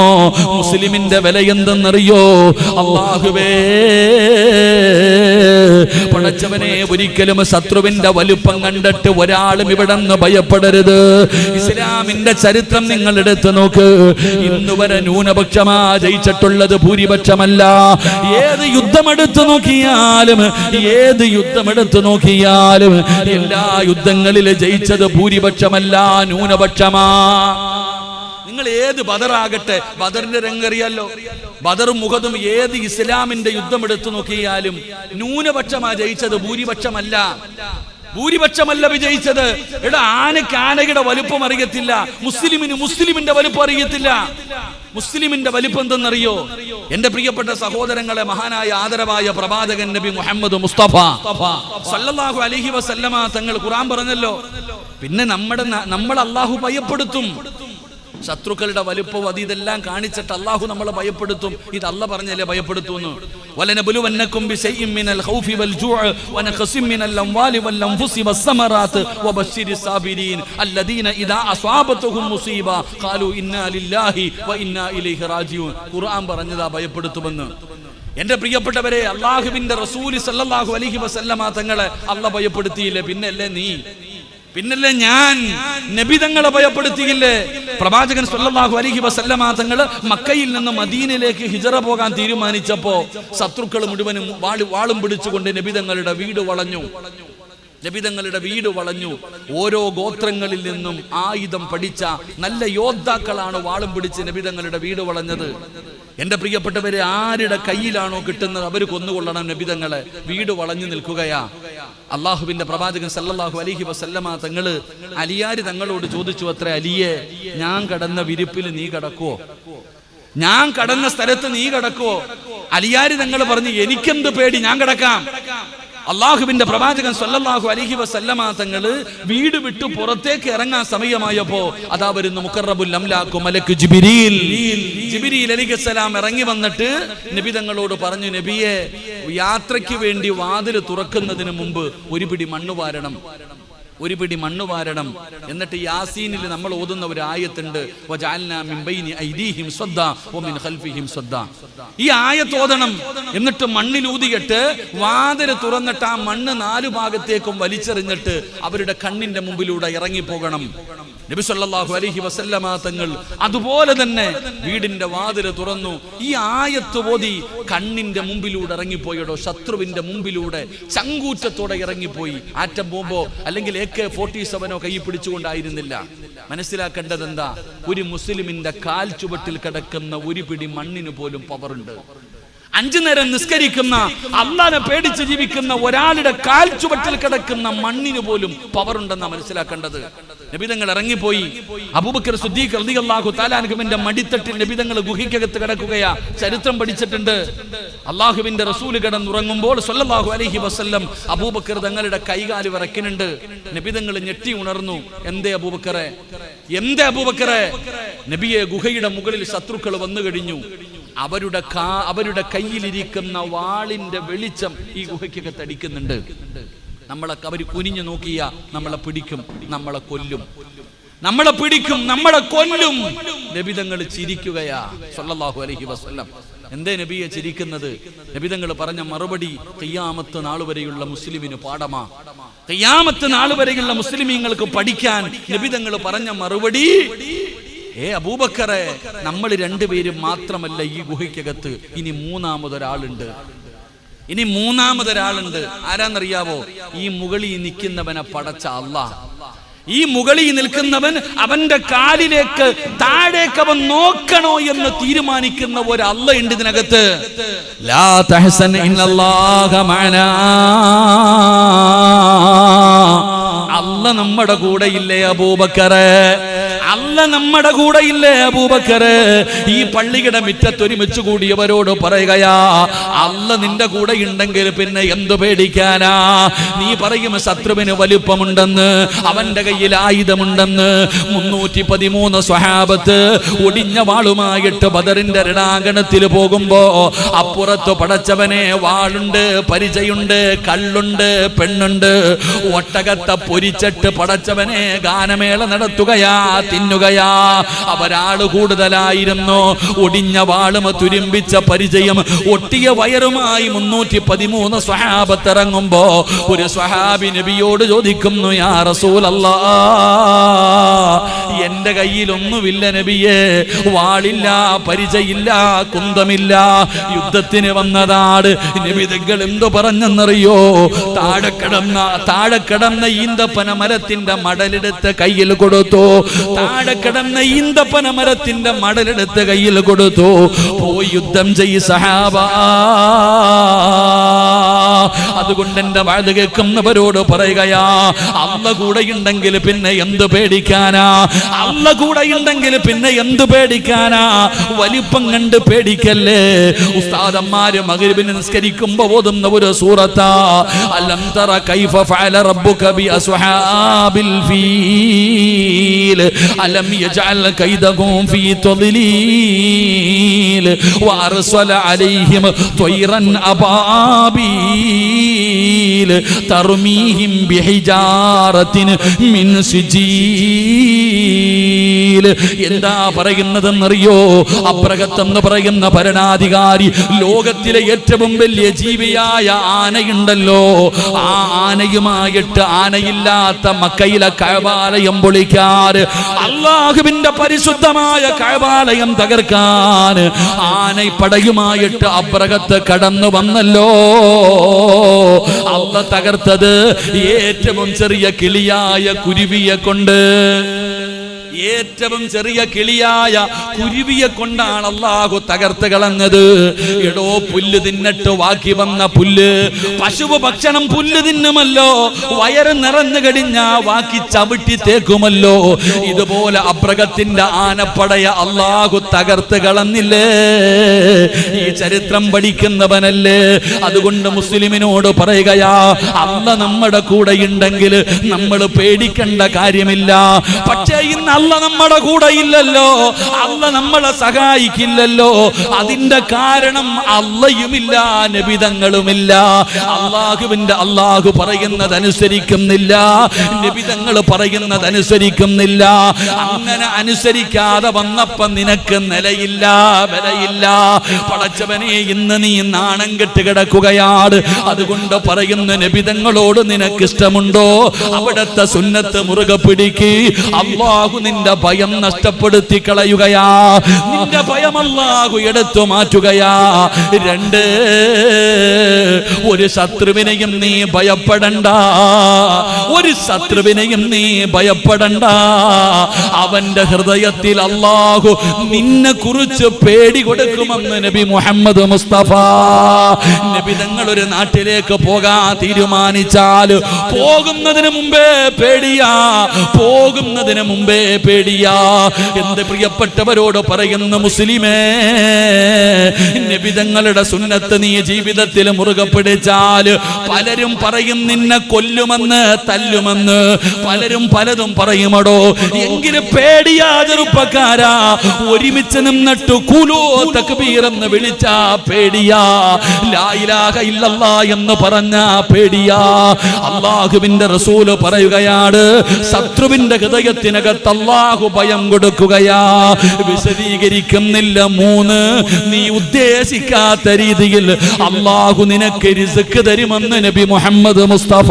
മുസ്ലിമിന്റെ വില എന്തെന്നറിയോ? അല്ലാഹുവേ, പടച്ചവനെ, ഒരിക്കലും ശത്രുവിന്റെ വലുപ്പം കണ്ടിട്ട് ഒരാളും ഇവിടെ നിന്ന് ഭയപ്പെടരുത്. ഇസ്ലാമിന്റെ ചരിത്രം നിങ്ങൾ എടുത്തു നോക്ക്. ഇന്നുവരെ ന്യൂനപക്ഷമാ ജയിച്ചിട്ടുള്ളത്, ഭൂരിപക്ഷമല്ല. ഏത് യുദ്ധമെടുത്തു നോക്കിയാലും, ഏത് യുദ്ധമെടുത്തു നോക്കിയാലും എല്ലാ യുദ്ധങ്ങളിലും ജയിച്ചത് ഭൂരിപക്ഷമല്ല, ന്യൂനപക്ഷമാ. നിങ്ങൾ ഏത് ബദറാകട്ടെ, ബദറിന്റെ രംഗറിയാലോ, ബദറും മുഹദും ഏത് ഇസ്ലാമിന്റെ യുദ്ധം എടുത്തു നോക്കിയാലും ന്യൂനപക്ഷമാ ജയിച്ചത്, ഭൂരിപക്ഷമല്ല. ഭൂരിപക്ഷമല്ല വിജയിച്ചത്. ആനയ്ക്ക് ആനയുടെ വലുപ്പം അറിയത്തില്ല, മുസ്ലിമിന്റെ വലുപ്പം അറിയത്തില്ല. മുസ്ലിമിന്റെ വലുപ്പം എന്തെന്നറിയോ? എന്റെ പ്രിയപ്പെട്ട സഹോദരങ്ങളെ, മഹാനായ ആദരവായ പ്രവാചകൻ നബി മുഹമ്മദ് മുസ്തഫ സല്ലല്ലാഹു അലൈഹി വസല്ലമ തങ്ങൾ ഖുർആൻ പറഞ്ഞല്ലോ, പിന്നെ നമ്മൾ അല്ലാഹു ഭയപ്പെടുത്തും. ശത്രുക്കളുടെ വലുപ്പവും ഇതെല്ലാം കാണിച്ചിട്ട് അള്ളാഹു നമ്മളെ ഭയപ്പെടുത്തും. ഇത് അല്ല പറഞ്ഞല്ലേ ഭയപ്പെടുത്തുന്നു. വലനബുലുവന്നകും ബിശൈഇൻ മിനൽ ഖൗഫി വൽ ജൂഅ് വനഖസിം മിനൽ അംവാലി വൽ അൻഫുസി വസ്സമറാത്ത് വബശ്ശിരിസ് സാബിരീൻ അല്ലദീന ഇദാ അസ്വാബതുഹും മുസീബ ഖാലു ഇന്നാ ലില്ലാഹി വ ഇന്നാ ഇലൈഹി റാജിഊൻ. ഖുർആൻ പറഞ്ഞതാ ഭയപ്പെടുത്തുമെന്ന്. എന്റെ പ്രിയപ്പെട്ടവരെ, അല്ലാഹുവിന്റെ റസൂൽ സല്ലല്ലാഹു അലൈഹി വസല്ലമ തങ്ങളെ അല്ലാഹ് ഭയപ്പെടുത്തിയില്ലേ? പിന്നല്ലേ ഞാൻ നബി തങ്ങളെ ഭയപ്പെടുത്തിയില്ലേ? പ്രവാചകൻ സല്ലല്ലാഹു അലൈഹി വസല്ലമ തങ്ങള് മക്കയിൽ നിന്ന് മദീനയിലേക്ക് ഹിജറ പോകാൻ തീരുമാനിച്ചപ്പോ ശത്രുക്കൾ മുഴുവനും വാളും പിടിച്ചുകൊണ്ട് നബി തങ്ങളുടെ വീട് വളഞ്ഞു. ഓരോ ഗോത്രങ്ങളിൽ നിന്നും ആയുധം പഠിച്ച നല്ല യോദ്ധാക്കളാണ് വാളും പിടിച്ച് നബി തങ്ങളുടെ വീട് വളഞ്ഞത്. എന്റെ പ്രിയപ്പെട്ടവരെ, ആരുടെ കയ്യിലാണോ കിട്ടുന്നത് അവർ കൊന്നുകൊള്ളണം നബി തങ്ങളെ. വീട് വളഞ്ഞു നിൽക്കുകയാ. അള്ളാഹുവിന്റെ പ്രവാചകൻ സല്ലല്ലാഹു അലൈഹി വസല്ലമ തങ്ങള് അലിയാര് തങ്ങളോട് ചോദിച്ചു അത്രേ, അലിയെ, ഞാൻ കടന്ന വിരിപ്പിൽ നീ കിടക്കുവോ? ഞാൻ കടന്ന സ്ഥലത്ത് നീ കിടക്കുവോ? അലിയാര് തങ്ങൾ പറഞ്ഞു, എനിക്കെന്ത് പേടി, ഞാൻ കിടക്കാം. അള്ളാഹുവിന്റെ പ്രവാചകൻ സല്ലല്ലാഹു അലൈഹി വസല്ലമ തങ്ങള് വീട് വിട്ടു പുറത്തേക്ക് ഇറങ്ങാൻ സമയമായപ്പോ അതാ വരുന്നു മുഖറബുൽ അംലാഖു മലക്ക് ജിബ്രീൽ അലൈഹിസ്സലാം ഇറങ്ങി വന്നിട്ട് നബി തങ്ങളോട് പറഞ്ഞു, നബിയെ, യാത്രയ്ക്ക് വേണ്ടി വാതിൽ തുറക്കുന്നതിന് മുമ്പ് ഒരു പിടി മണ്ണ് വാരണം. എന്നിട്ട് യാസീനിൽ നമ്മൾ ഓതുന്ന ഒരു ആയത്തുണ്ട്, വജഅൽനാ മിൻ ബൈനി ഐദീഹിം സ്വദ്ദാ വമിൻ ഖൽഫിഹിം സ്വദ്ദാ. ഈ ആയത്ത് ഓതണം. എന്നിട്ട് മണ്ണിലൂതിയിട്ട് വാതിൽ തുറന്നിട്ട് ആ മണ്ണ് 4 ഭാഗത്തേക്കും വലിച്ചെറിഞ്ഞിട്ട് അവരുടെ കണ്ണിന്റെ മുമ്പിലൂടെ ഇറങ്ങിപ്പോകണം. നബി സല്ലല്ലാഹു അലൈഹി വസല്ലമ തങ്ങൾ അതുപോലെ തന്നെ വീടിന്റെ വാതിൽ തുറന്നു. ഈ ആയത്ത് ഓതി കണ്ണിന്റെ മുമ്പിലൂടെ ഇറങ്ങിപ്പോയടോ. ശത്രുവിന്റെ മുമ്പിലൂടെ ചങ്കൂറ്റത്തോടെ ഇറങ്ങിപ്പോയി. ആറ്റം ബോംബോ അല്ലെങ്കിൽ AK-47 കൈ പിടിച്ചുകൊണ്ടായിരുന്നില്ല. മനസ്സിലാക്കേണ്ടത് എന്താ? ഒരു മുസ്ലിമിന്റെ കാൽ ചുവട്ടിൽ കിടക്കുന്ന ഒരു പിടി മണ്ണിന് പോലും പവറുണ്ട്. 5 നേരം നിസ്കരിക്കുന്ന, അല്ലാഹനെ പേടിച്ച് ജീവിക്കുന്ന ഒരാളുടെ കാൽ ചുവട്ടിൽ കിടക്കുന്ന മണ്ണിന് പോലും പവറുണ്ടെന്നാ മനസ്സിലാക്കേണ്ടത്. നബിതങ്ങൾ ഇറങ്ങിപ്പോയി. അബൂബക്കർ സിദ്ദീഖ് റളിയല്ലാഹു തആല അൻഹുവിന്റെ മടിത്തട്ടിൽ നബിതങ്ങൾ ഗുഹയ്ക്കകത്ത് കിടക്കുകയാ. ചരിത്രം പഠിച്ചിട്ടുണ്ട്. അള്ളാഹുവിന്റെ റസൂൽ കിടന്നുറങ്ങുമ്പോൾ സല്ലല്ലാഹു അലൈഹി വസല്ലം അബൂബക്കർ തങ്ങളുടെ കൈകാല് വിറയ്ക്കുന്നുണ്ട്. നബിതങ്ങൾ ഞെട്ടി ഉണർന്നു. എന്തേ അബൂബക്കറെ? നബിയെ, ഗുഹയുടെ മുകളിൽ ശത്രുക്കൾ വന്നു കഴിഞ്ഞു. അവരുടെ കയ്യിലിരിക്കുന്ന വാളിന്റെ വെളിച്ചം ഈ ഗുഹയ്ക്കകത്ത് അടിക്കുന്നുണ്ട്. അവർ കുനിഞ്ഞു നോക്കിയ നമ്മളെ പിടിക്കും, നമ്മളെ കൊല്ലും. നബിതങ്ങൾ ചിരിക്കുകയാ സല്ലല്ലാഹു അലൈഹി വസല്ലം. എന്തേ നബിയെ ചിരിക്കുന്നത്? നബിതങ്ങൾ പറഞ്ഞ മറുപടി ഖിയാമത്ത് നാൾ വരെയുള്ള മുസ്ലിമിന് പാഠമാ. ഖിയാമത്ത് നാൾ വരെയുള്ള മുസ്ലിമീങ്ങൾക്ക് പഠിക്കാൻ നബിതങ്ങൾ പറഞ്ഞ മറുപടി, അബൂബക്കറെ, നമ്മൾ 2 പേരും മാത്രമല്ല ഈ ഗുഹയ്ക്കകത്ത്, ഇനി മൂന്നാമതൊരാളുണ്ട്. ആരാന്നറിയാവോ? ഈ മുകളിൽ നിൽക്കുന്നവനെ പടച്ച അല്ലാഹ്. ഈ മുകളിൽ നിൽക്കുന്നവൻ അവന്റെ കാലിലേക്ക് താഴേക്ക് അവൻ നോക്കണോ എന്ന് തീരുമാനിക്കുന്ന ഒരു അല്ലാഹ് ഉണ്ട് ഇതിനകത്ത്. ലാ തഹ്സൻ ഇന്നല്ലാഹ മഅനാ. അല്ലാഹ് നമ്മുടെ കൂടെ ഇല്ലേ അബൂബക്കറെ? ഈ പള്ളിയുടെ മുറ്റത്ത് ഒരുമിച്ച് കൂടിയവരോട് പറയുകയാ, അല്ലാഹ് നിന്റെ കൂടെ ഉണ്ടെങ്കിൽ പിന്നെ എന്തു പേടിക്കാനാ? നീ പറയും ശത്രുവിന് വലിപ്പമുണ്ടെന്ന്, അവന്റെ കയ്യിൽ ആയുധമുണ്ടെന്ന്. 313 സ്വഹാബത്ത് ഒടിഞ്ഞ വാളുമായിട്ട് ബദറിന്റെ രണാങ്കണത്തിൽ പോകുമ്പോ അപ്പുറത്ത് പടച്ചവനെ വാളുണ്ട്, പരിചയുണ്ട്, കള്ളുണ്ട്, പെണ്ണുണ്ട്. ഒട്ടകത്തെ പൊരിച്ചിട്ട് പടച്ചവനെ ഗാനമേള നടത്തുകയാ, തിന്നുകയാ. അവരാള് കൂടുതലായിരുന്നു. ഒടിഞ്ഞ വാളും തുരുമ്പിച്ച പരിചയം ഒട്ടിയ വയറുമായി 313 സ്വഹാബത്ത് ഇറങ്ങുമ്പോ ഒരു സ്വഹാബി നബിയോട് ചോദിക്കുന്നു, യാ റസൂലല്ലാഹ്, എന്റെ കയ്യിലൊന്നുമില്ല നബിയേ, വാളില്ല, പരിചയില്ല, കുന്തമില്ല, യുദ്ധത്തിന് വന്നതാണ്. നബി തങ്ങൾ എന്തു പറഞ്ഞെന്നറിയോ? താഴെ കിടന്ന ഈന്തപ്പന മരത്തിന്റെ മടലെടുത്ത് കയ്യിൽ കൊടുത്തു. താഴെ കിടന്ന ഈന്തപ്പന മരത്തിന്റെ മടലെടുത്ത് കയ്യിൽ കൊടുത്തു. പോയി യുദ്ധം ചെയ്യ് സഹാബ. അതുകൊണ്ട് എന്റെ വാഴ് കേൾക്കുന്നവരോട് പറയുകയാ, അല്ലാഹ് കൂടെ ഉണ്ടെങ്കിൽ പിന്നെ എന്ത് പേടിക്കാനാ? വലിപ്പം കണ്ട് പേടിക്കല്ലേ. ഉസ്താദന്മാര് മഗ്രിബിന് നിസ്കരിക്കുമ്പോ ഓതുന്ന ഒരു സൂറത്താ, അലം തറ കൈഫ ഫഅല റബ്ബുക ബി അസ്ഹാബിൽ ഫീൽ. അലം യജഅൽ കൈദഹും ഫീ തദ്ലീൽ വഅർസല അലൈഹിം ത്വയ്റൻ അബാബീൽ തർമീഹിം ബിഹിജാറത്തിൻ മിൻ സിജീൽ. എന്താ പറയുന്നതെന്നറിയോ? അബ്രഹത്തെന്ന് പറയുന്ന ഭരണാധികാരി ലോകത്തിലെ ഏറ്റവും വലിയ ജീവിയായ ആനയുണ്ടല്ലോ, ആ ആനയുമായിട്ട് ആനയില്ലാത്ത മക്കയിലെ കഅബാലയം പൊളിക്കാൻ, അല്ലാഹുവിന്റെ പരിശുദ്ധമായ കഅബാലയം തകർക്കാൻ ആനപ്പടയുമായിട്ട് അബ്രഹത്ത് കടന്നു വന്നല്ലോ. അല്ലാഹ് തകർത്തത് ഏറ്റവും ചെറിയ കിളിയായ കുരുവിയെ കൊണ്ട്. ഏറ്റവും ചെറിയ കിളിയായ കുരുവിയെ കൊണ്ടാണ് അല്ലാഹു തകർത്ത് കളഞ്ഞത്. എടോ, പുല്ല് തിന്നിട്ട് ബാക്കി വന്ന പുല്ല്, പശുവ് ഭക്ഷണം പുല്ല് തിന്നുമല്ലോ, വയറ് നിറഞ്ഞു കഴിഞ്ഞാ ബാക്കി ചവിട്ടി തേക്കുമല്ലോ. ഇതുപോലെ അബ്രഹത്തിന്റെ ആനപ്പടയ അല്ലാഹു തകർത്ത് കളഞ്ഞില്ലേ? ഈ ചരിത്രം പഠിക്കുന്നവനല്ലേ? അതുകൊണ്ട് മുസ്ലിമിനോട് പറയുകയാ, അല്ലാഹ് നമ്മുടെ കൂടെ ഉണ്ടെങ്കിൽ നമ്മൾ പേടിക്കേണ്ട കാര്യമില്ല. പക്ഷേ ഇന്ന് അല്ലാഹ് നമ്മുടെ കൂടെ ഇല്ലല്ലോ, അല്ലാഹ് നമ്മളെ സഹായിക്കില്ലല്ലോ. അതിന്റെ കാരണം അല്ലാഹുമില്ല, നബിതങ്ങളുമില്ല. അല്ലാഹു പറയുന്നതനുസരിക്കുന്നില്ല, നബിതങ്ങൾ പറയുന്നതനുസരിക്കുന്നില്ല. അങ്ങനെ അനുസരിക്കാതെ വന്നപ്പോ നിനക്ക് നിലയില്ല, വിലയില്ല. പടച്ചവനെ, ഇന്ന് നീ നാണം കെട്ട് കിടക്കുകയാണ്. അതുകൊണ്ട് പറയുന്ന നബിതങ്ങളോട് നിനക്ക് ഇഷ്ടമുണ്ടോ? അവിടുത്തെ സുന്നത്ത് മുറുകെ പിടിക്ക്. അല്ലാഹു നിന്റെ ഭയം നഷ്ടപ്പെടുത്തി കളയുകയാ, നിന്റെ ഭയം അല്ലാഹു എടുത്തു മാറ്റുകയാ. രണ്ട്, ഒരു ശത്രുവിനെയും നീ ഭയപ്പെടണ്ട, ഒരു ശത്രുവിനെയും നീ ഭയപ്പെടണ്ട. അവന്റെ ഹൃദയത്തിൽ അല്ലാഹു നിന്നെ കുറിച്ച് പേടി കൊടുക്കുമെന്ന് നബി മുഹമ്മദ് മുസ്തഫ. നബി തങ്ങൾ ഒരു നാട്ടിലേക്ക് പോകാൻ തീരുമാനിച്ചാൽ പോകുന്നതിന് മുമ്പേ പേടിയാ, പോകുന്നതിന് മുമ്പേ പേടിയാ. എന്റെ പ്രിയപ്പെട്ടവരോട് പറയുന്ന മുസ്ലിമേ, നബി തങ്ങളുടെ സുന്നത്ത് നീ ജീവിതത്തിൽ മുറുകെ പിടിച്ചാൽ പലരും പറയും നിന്നെ കൊല്ലുമെന്ന്, തല്ലുമെന്ന്, പലരും പലതും പറയുമടോ. എങ്കിലും പേടിയാ ചെറുപ്പക്കാരാ. ഒരുമിച്ച് നിന്നിട്ട് ഖുലൂ തക്ബീർ എന്ന് വിളിച്ചാ പേടിയാ, ലാ ഇലാഹ ഇല്ലല്ലാഹ് എന്ന് പറഞ്ഞാ പേടിയാ. അല്ലാഹുവിന്റെ റസൂല് പറയുകയാണ്, ശത്രുവിന്റെ ഹൃദയത്തിനകത്ത് അല്ലാഹു ഭയം കൊടുക്കുകയാ. വിശദീകരിക്കുന്നില്ല. മൂന്ന്, നീ ഉദ്ദേശിക്കാത്ത രീതിയിൽ അല്ലാഹു നിനക്ക് റിസ്ക് തരുമെന്ന് നബി മുഹമ്മദ് മുസ്തഫ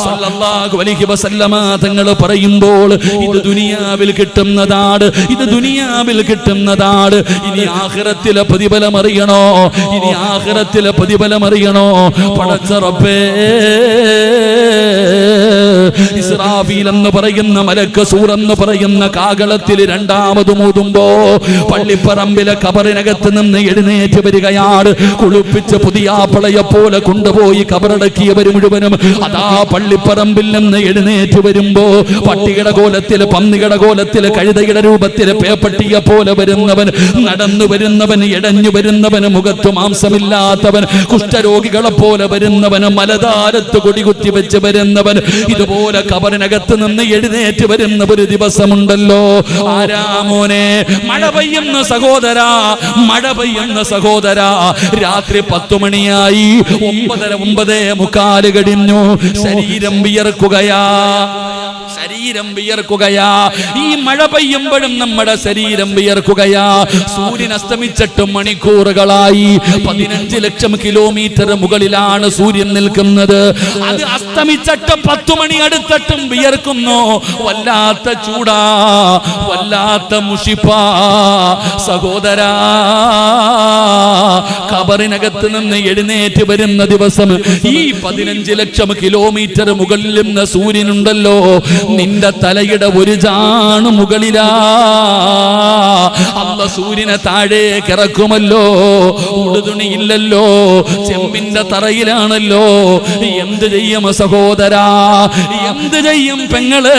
സല്ലല്ലാഹു അലൈഹി വസല്ലമ തങ്ങൾ പറയുമ്പോൾ, ഇത് ദുനിയാവിൽ കിട്ടുന്നതാണ്, ഇത് ദുനിയാവിൽ കിട്ടുന്നതാണ്. ഇനി ആഖിറത്തിലെ പ്രതിഫലം അറിയണോ? ഇനി ആഖിറത്തിലെ പ്രതിഫലം അറിയണോ? പടച്ച റബ്ബേ, ഇസ്രാഫീൽ എന്ന് പറയുന്ന മലക്ക് സൂർ എന്ന് പറയുന്ന കാകളത്തിൽ രണ്ടാമത് മൂതുമ്പോ പള്ളിപ്പറമ്പിലെ കബറിനകത്ത് നിന്ന് എഴുന്നേറ്റ് വരികയാണ്. കുളിപ്പിച്ച് പുതിയാപ്പളയെ പോലെ കൊണ്ടുപോയി കബറടക്കിയവർ മുഴുവനും അതാ പള്ളിപ്പറമ്പിൽ നിന്ന് എഴുന്നേറ്റ് വരുമ്പോ പട്ടിയുടെ കോലത്തിൽ, പന്നിയുടെ കോലത്തിൽ, കഴുതയുടെ രൂപത്തിൽ, പേപ്പട്ടിയെ പോലെ വരുന്നവൻ, നടന്നു വരുന്നവൻ, ഇടഞ്ഞു വരുന്നവൻ, മുഖത്ത് മാംസമില്ലാത്തവൻ, കുഷ്ഠരോഗികളെ പോലെ വരുന്നവൻ, മലതാരത്ത് കൊടികുത്തി വെച്ച് വരുന്നവൻ, ഇതുപോലെ കബറിനകത്ത് നിന്ന് എഴുന്നേറ്റ് വരുന്ന ഒരു ദിവസമുണ്ടല്ലോ. ആരാമോനെ, മഴ പെയ്യുന്ന സഹോദരാ, മഴ പെയ്യുന്ന സഹോദരാ. രാത്രി 10 മണിയായി, 9:45 കഴിഞ്ഞു. ശരീരം വിയർക്കുകയാ, ശരീരം വിയർക്കുകയാ. ഈ മഴ പെയ്യുമ്പോഴും നമ്മുടെ ശരീരം വിയർക്കുകയാ. സൂര്യൻ അസ്തമിച്ചിട്ട് മണിക്കൂറുകളായി. 15 ലക്ഷം കിലോമീറ്റർ മുകളിലാണ് സൂര്യൻ നിൽക്കുന്നത്. അത് അസ്തമിച്ചിട്ട് 10 മണി അടുത്തിട്ടും വിയർക്കുന്നു. വല്ലാത്ത ചൂടാ, വല്ലാത്ത മുഷിപ്പാ. സഹോദരാ, ഖബറിനകത്ത് നിന്ന് എഴുന്നേറ്റ് വരുന്ന ദിവസം ഈ 15 ലക്ഷം കിലോമീറ്റർ മുകളിൽ നിന്ന് സൂര്യനുണ്ടല്ലോ, നിന്റെ തലയുടെ ഒരു ചാണ് മുകളിലാ. അല്ലാഹ് സൂര്യനെ താഴേക്ക് ഇറക്കുമല്ലോ. ഉടുതുണിയില്ലല്ലോ, ചെമ്പിന്റെ തറയിലാണല്ലോ. എന്ത് ചെയ്യും സഹോദരാ, എന്ത് ചെയ്യും പെങ്ങള്?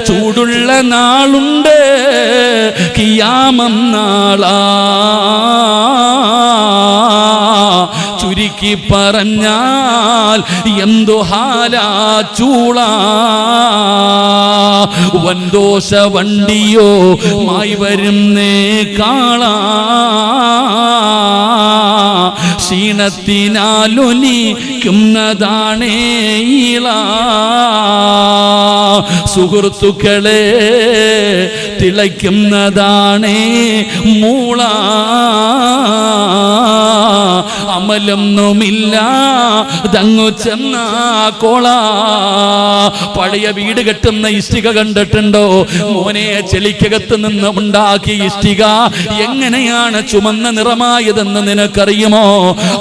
ചൂടുള്ള നാളുണ്ട്, കിയാമം നാളാ. ചുരുക്കി പറഞ്ഞാൽ എന്തു ഹാലാ ചൂളാ. വൻദോഷ വണ്ടിയോ മായി വരുന്നേ കാളാ ക്ഷീണത്തിനാലൊലിക്കുന്നതാണേ ഈള സുഹൃത്തുക്കളെ തിളയ്ക്കുന്നതാണേ മൂള അമലൊന്നുമില്ല തങ്ങു ചെന്ന കോള പഴയ വീട് കെട്ടുന്ന ഇഷ്ടിക കണ്ടിട്ടുണ്ടോ മോനെ ചെളിക്കകത്ത് നിന്ന് ഉണ്ടാക്കിയ ഇഷ്ടിക എങ്ങനെയാണ് ചുമന്ന നിറമായതെന്ന് നിനക്കറിയുമോ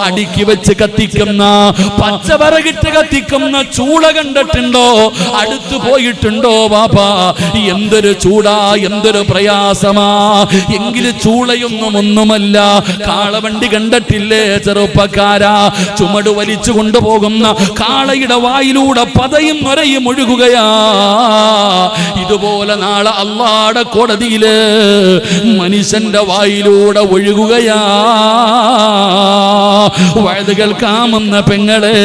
അടുക്കി വെച്ച് കത്തിക്കുന്ന പച്ചവറകിട്ട് കത്തിക്കുന്ന ചൂള കണ്ടിട്ടുണ്ടോ അടുത്തു പോയിട്ടുണ്ടോ വാപ്പാ എന്തൊരു ചൂടാ എന്തൊരു പ്രയാസമാ എങ്കിലും ചൂളയൊന്നും ഒന്നുമല്ല കാളവണ്ടി കണ്ടിട്ടില്ലേ ചെറുപ്പക്കാരാ ചുമട് വലിച്ചു കൊണ്ടുപോകുന്ന കാളയുടെ വായിലൂടെ പതയും നൊരയും ഒഴുകുകയാ ഇതുപോലെ നാളെ അല്ലാഹുവിന്റെ കോടതിയില് മനുഷ്യന്റെ വായിലൂടെ ഒഴുകുകയാ വഴുത് കേൾക്കാമെന്ന പെങ്ങളെ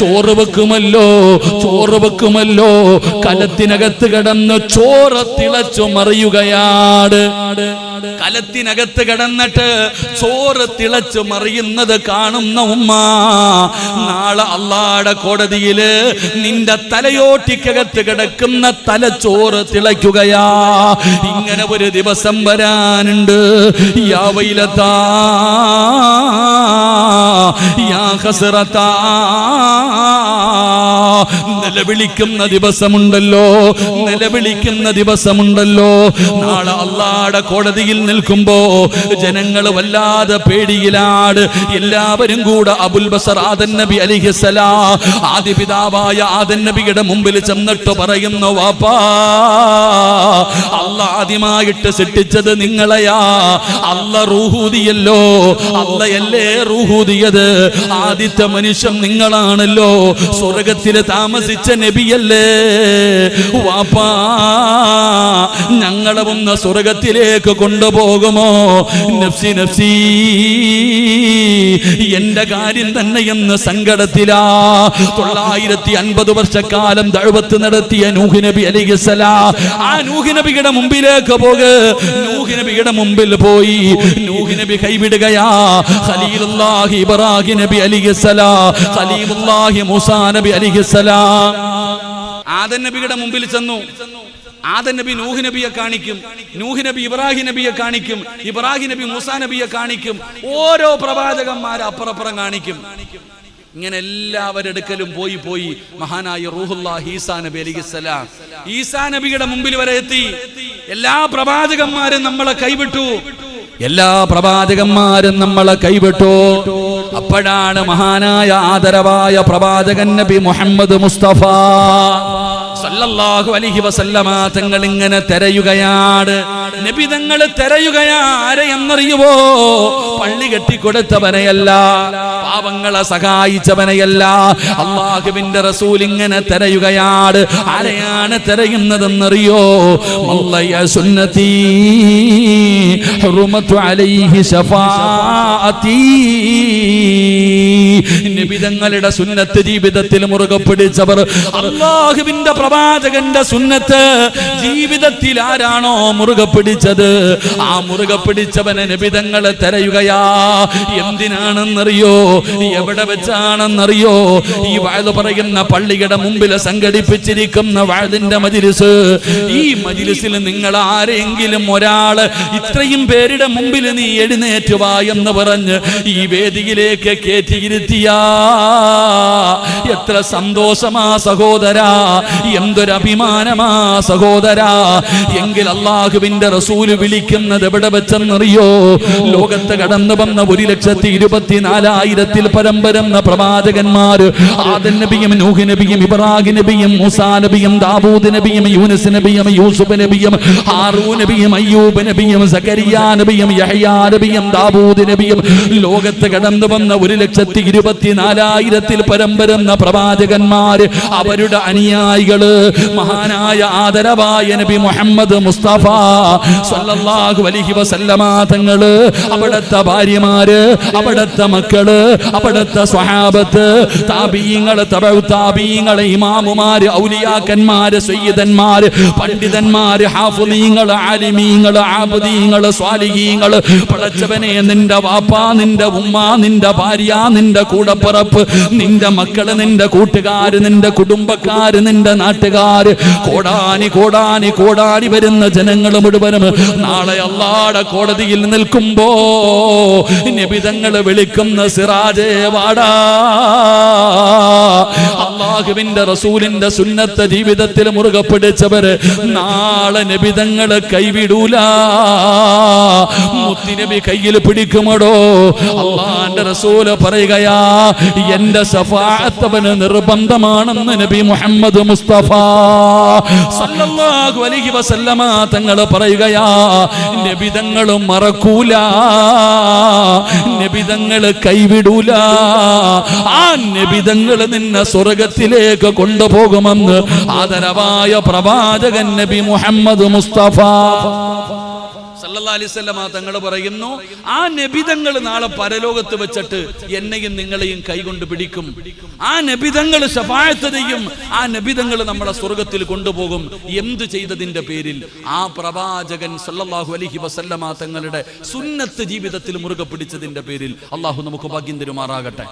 ചോറ് വെക്കുമല്ലോ കലത്തിനകത്ത് കിടന്ന് ചോറ് തിളച്ചു മറിയുകയാണ് കലത്തിനകത്ത് കിടന്നിട്ട് ചോറ് തിളച്ചു മറിയുന്നത് കാണുന്ന ഉമ്മ നാളെ അല്ലാഹുവിന്റെ കോടതിയില് നിന്റെ തലയോട്ടിക്കകത്ത് കിടക്കുന്ന തലച്ചോറ് തിളയ്ക്കുകയാ ഇങ്ങനെ ഒരു ദിവസം വരാനുണ്ട് യാ വൈലതാ യാ ഖസ്റതാ നിലവിളിക്കുന്ന ദിവസമുണ്ടല്ലോ നാളെ അല്ലാഹുവിന്റെ കോടതിയിൽ നിൽക്കുമ്പോ ജനങ്ങൾ വല്ലാതെ പേടിയിലാണ് എല്ലാവരും കൂടെ അബുൽ ബസർ ആദൻ നബി അലൈഹിസ്സലാം ആദ്യ പിതാവായ ആദൻ നബിയുടെ മുമ്പിൽ ചെന്നിട്ട് പറയുന്നു വാപ്പാ അല്ലാഹ് ആദ്യമായിട്ട് സൃഷ്ടിച്ചത് നിങ്ങളെയാ അല്ലാഹ് റൂഹൂദിയല്ലോ അല്ലാഹയല്ലേ റൂഹൂദിയത് ആദ്യത്തെ മനുഷ്യൻ നിങ്ങളാണല്ലോ സ്വർഗത്തിൽ താമസിച്ച നബിയല്ലേ വാപ്പാ ഞങ്ങളെ ഒന്ന് സ്വർഗത്തിലേക്ക് കൊണ്ടുപോകുമോ നഫ്സി നഫ്സി എന്റെ കാര്യം തന്നെ എന്ന് സങ്കടത്തിലാ 950 വർഷക്കാലം ദഅവത്ത് നടത്തിയ നൂഹ് നബി അലൈഹിസ്സലാം ആ നൂഹ് നബിയുടെ മുമ്പിലേക്ക് നൂഹ് നബിയുടെ മുമ്പിൽ പോയി നൂഹ് നബി കൈവിടുകയാ ഖലീലുല്ലാഹി ഇബ്രാഹിം നബി അലൈഹിസ്സലാം ഖലീലുല്ലാഹി മൂസാ നബി അലൈഹിസ്സലാം ആദൻ നബിയുടെ മുമ്പിൽ ചെന്നു ആദൻ നബി നൂഹ് നബിയെ കാണിക്കും നൂഹ് നബി ഇബ്രാഹിം നബിയെ കാണിക്കും ഇബ്രാഹിം നബി മൂസാ നബിയെ കാണിക്കും ഓരോ പ്രവാചകന്മാരെ അപ്പുറപ്പുറം കാണിക്കും ഇങ്ങനെ എല്ലാവരെടുക്കലും പോയി മഹാനായ റൂഹുല്ലാഹി ഈസാ നബി അലൈഹിസ്സലാം ഈസാ നബിയുടെ മുമ്പിൽ വരെ എത്തി എല്ലാ പ്രവാചകന്മാരും നമ്മളെ കൈവിട്ടു അപ്പോഴാണ് മഹാനായ ആദരവായ പ്രവാചകൻ നബി മുഹമ്മദ് മുസ്തഫ സല്ലല്ലാഹു അലൈഹി വസല്ലമ തങ്ങൾ ഇങ്ങനെ തിരയുകയാണ് നബി തങ്ങൾ ആരെയെന്നറിയുവോ പള്ളി കെട്ടിക്കൊടുത്തവനെയല്ല പാവങ്ങളെ സഹായിച്ചവനെയല്ല അല്ലാഹുവിന്റെ റസൂൽ ഇങ്ങനെ തിരയുകയാണ് ആരെയാണ് തിരയുന്നതെന്നറിയോ മല്ലയ സുന്നതി ഹുർമത്തു അലൈഹി ശഫാഅതി നബി തങ്ങളുടെ സുന്നത്ത് ജീവിതത്തിൽ മുറുകെ പിടിച്ചവർ അല്ലാഹുവിന്റെ പ്രവാചകന്റെ സുന്നത്ത് ജീവിതത്തിൽ ആരാണോ മുറുകെ പിടിച്ചത് ആ മുറുകെ പിടിച്ചവനെ നബി തങ്ങൾ തിരയുകയാ എന്തിനാണെന്നറിയോ എവിടെ വെച്ചാണെന്നറിയോ ഈ വഅദ് പറയുന്ന പള്ളിയുടെ മുമ്പിൽ സംഘടിപ്പിച്ചിരിക്കുന്ന വഅദിന്റെ മജ്ലിസ് ഈ മജ്ലിസിൽ നിങ്ങൾ ആരെങ്കിലും ഒരാള് ഇത്രയും പേരുടെ മുമ്പിൽ നീ എഴുന്നേറ്റ് വാ എന്ന് പറഞ്ഞ് ഈ വേദിയിലേക്ക് കേറ്റിയിരുത്തിയാ എത്ര സന്തോഷമാ സഹോദരാ എന്തൊരു അഭിമാനമാ സഹോദരാ എങ്കിൽ അല്ലാഹുവിന്റെ റസൂല് വിളിക്കുന്നത് എവിടെ വെച്ചെന്നറിയോ ലോകത്ത് കടന്നു വന്ന 1,24,000 പരം വരുന്ന പ്രവാചകന്മാര് ആദൻ നബിയും നൂഹ് നബിയും ഇബ്രാഹിം നബിയും മൂസാ നബിയും ദാവൂദ് നബിയും യൂനുസ് നബിയും യൂസുഫ് നബിയും ഹാറൂൻ നബിയും അയ്യൂബ് നബിയും സക്കരിയാ നബിയും യഹ്യാ നബിയും ദാവൂദ് നബിയും ലോകത്ത് കടന്നു വന്ന 1,24,000 പരം വരുന്ന പ്രവാചകന്മാര്, അവരുടെ അനുയായികള്, മഹാനായ ആദരവായ നബി മുഹമ്മദ് മുസ്തഫ സ്വല്ലല്ലാഹു അലൈഹി വസല്ലമ തങ്ങള്, അവിടുത്തെ ഭാര്യമാര്, അവിടുത്തെ മക്കള്, അവിടുത്തെ സ്വഹാബത്ത്, താബീങ്ങള്, തബഉ താബീങ്ങള്, ഇമാമുമാര്, ഔലിയാക്കന്മാര്, സയ്യിദന്മാര്, പണ്ഡിതന്മാര്, ഹാഫിളീങ്ങള്, ആലിമീങ്ങള്, ആബിദീങ്ങള്, സ്വാലിഹീങ്ങള്, പടച്ചവനെ നിന്റെ വാപ്പ, നിന്റെ ഉമ്മ, നിന്റെ ഭാര്യ, നിന്റെ കൂടപ്പിറപ്പ്, നിന്റെ മക്കള്, നിന്റെ കൂട്ടുകാര്, നിന്റെ കുടുംബക്കാര്, നിന്റെ നാട്ടുകാര്, കോടാനി കോടാനി കോടാനി വരുന്ന ജനങ്ങൾ മുഴുവനും നാളെ അല്ലാഹുവിന്റെ കോടതിയിൽ നിൽക്കുമ്പോ നബിതങ്ങൾ വിളിക്കുന്ന സിറാജേ വാടാ. അല്ലാഹുവിന്റെ റസൂലിന്റെ സുന്നത്ത് ജീവിതത്തിൽ മുറുകെ പിടിച്ചവര് നാളെ നബിതങ്ങളെ കൈവിടൂല. മുത്തുനബി കയ്യിൽ പിടിക്കുമടോ. അല്ലാഹുവിന്റെ റസൂല് പറയുകയാ, എന്റെ ശഫാഅത്ത് അവന് നിർബന്ധമാണെന്ന് നബി മുഹമ്മദ് മുസ്തഫ സല്ലല്ലാഹു അലൈഹി വസല്ലമ തങ്ങൾ പറയുകയാ. നബിതങ്ങളും മറക്കൂല, നബിതങ്ങൾ കൈവിടൂല. ആ നബിതങ്ങൾ നിന്നെ സ്വർഗത്തിലേക്ക് കൊണ്ടുപോകുമെന്ന് ആദരവായ പ്രവാചകൻ നബി മുഹമ്മദ് മുസ്തഫ സല്ലല്ലാഹു അലൈഹി വസല്ലമ തങ്ങൾ പറയുന്നു, ആ നബിതങ്ങൾ നാളെ പരലോകത്ത് വെച്ചിട്ട് എന്നെയും നിങ്ങളെയും കൈകൊണ്ട് പിടിക്കും. ആ നബിതങ്ങൾ ശഫാഅത്ത് ചെയ്യും. ആ നബിതങ്ങൾ നമ്മളെ സ്വർഗത്തിൽ കൊണ്ടുപോകും. എന്ത് ചെയ്തതിന്റെ പേരിൽ? ആ പ്രവാചകൻ സല്ലല്ലാഹു അലൈഹി വസല്ലമ തങ്ങളുടെ സുന്നത്ത് ജീവിതത്തിൽ മുറുകെ പിടിച്ചതിന്റെ പേരിൽ. അല്ലാഹു നമുക്ക് ഭാഗ്യം തരുമാറാകട്ടെ.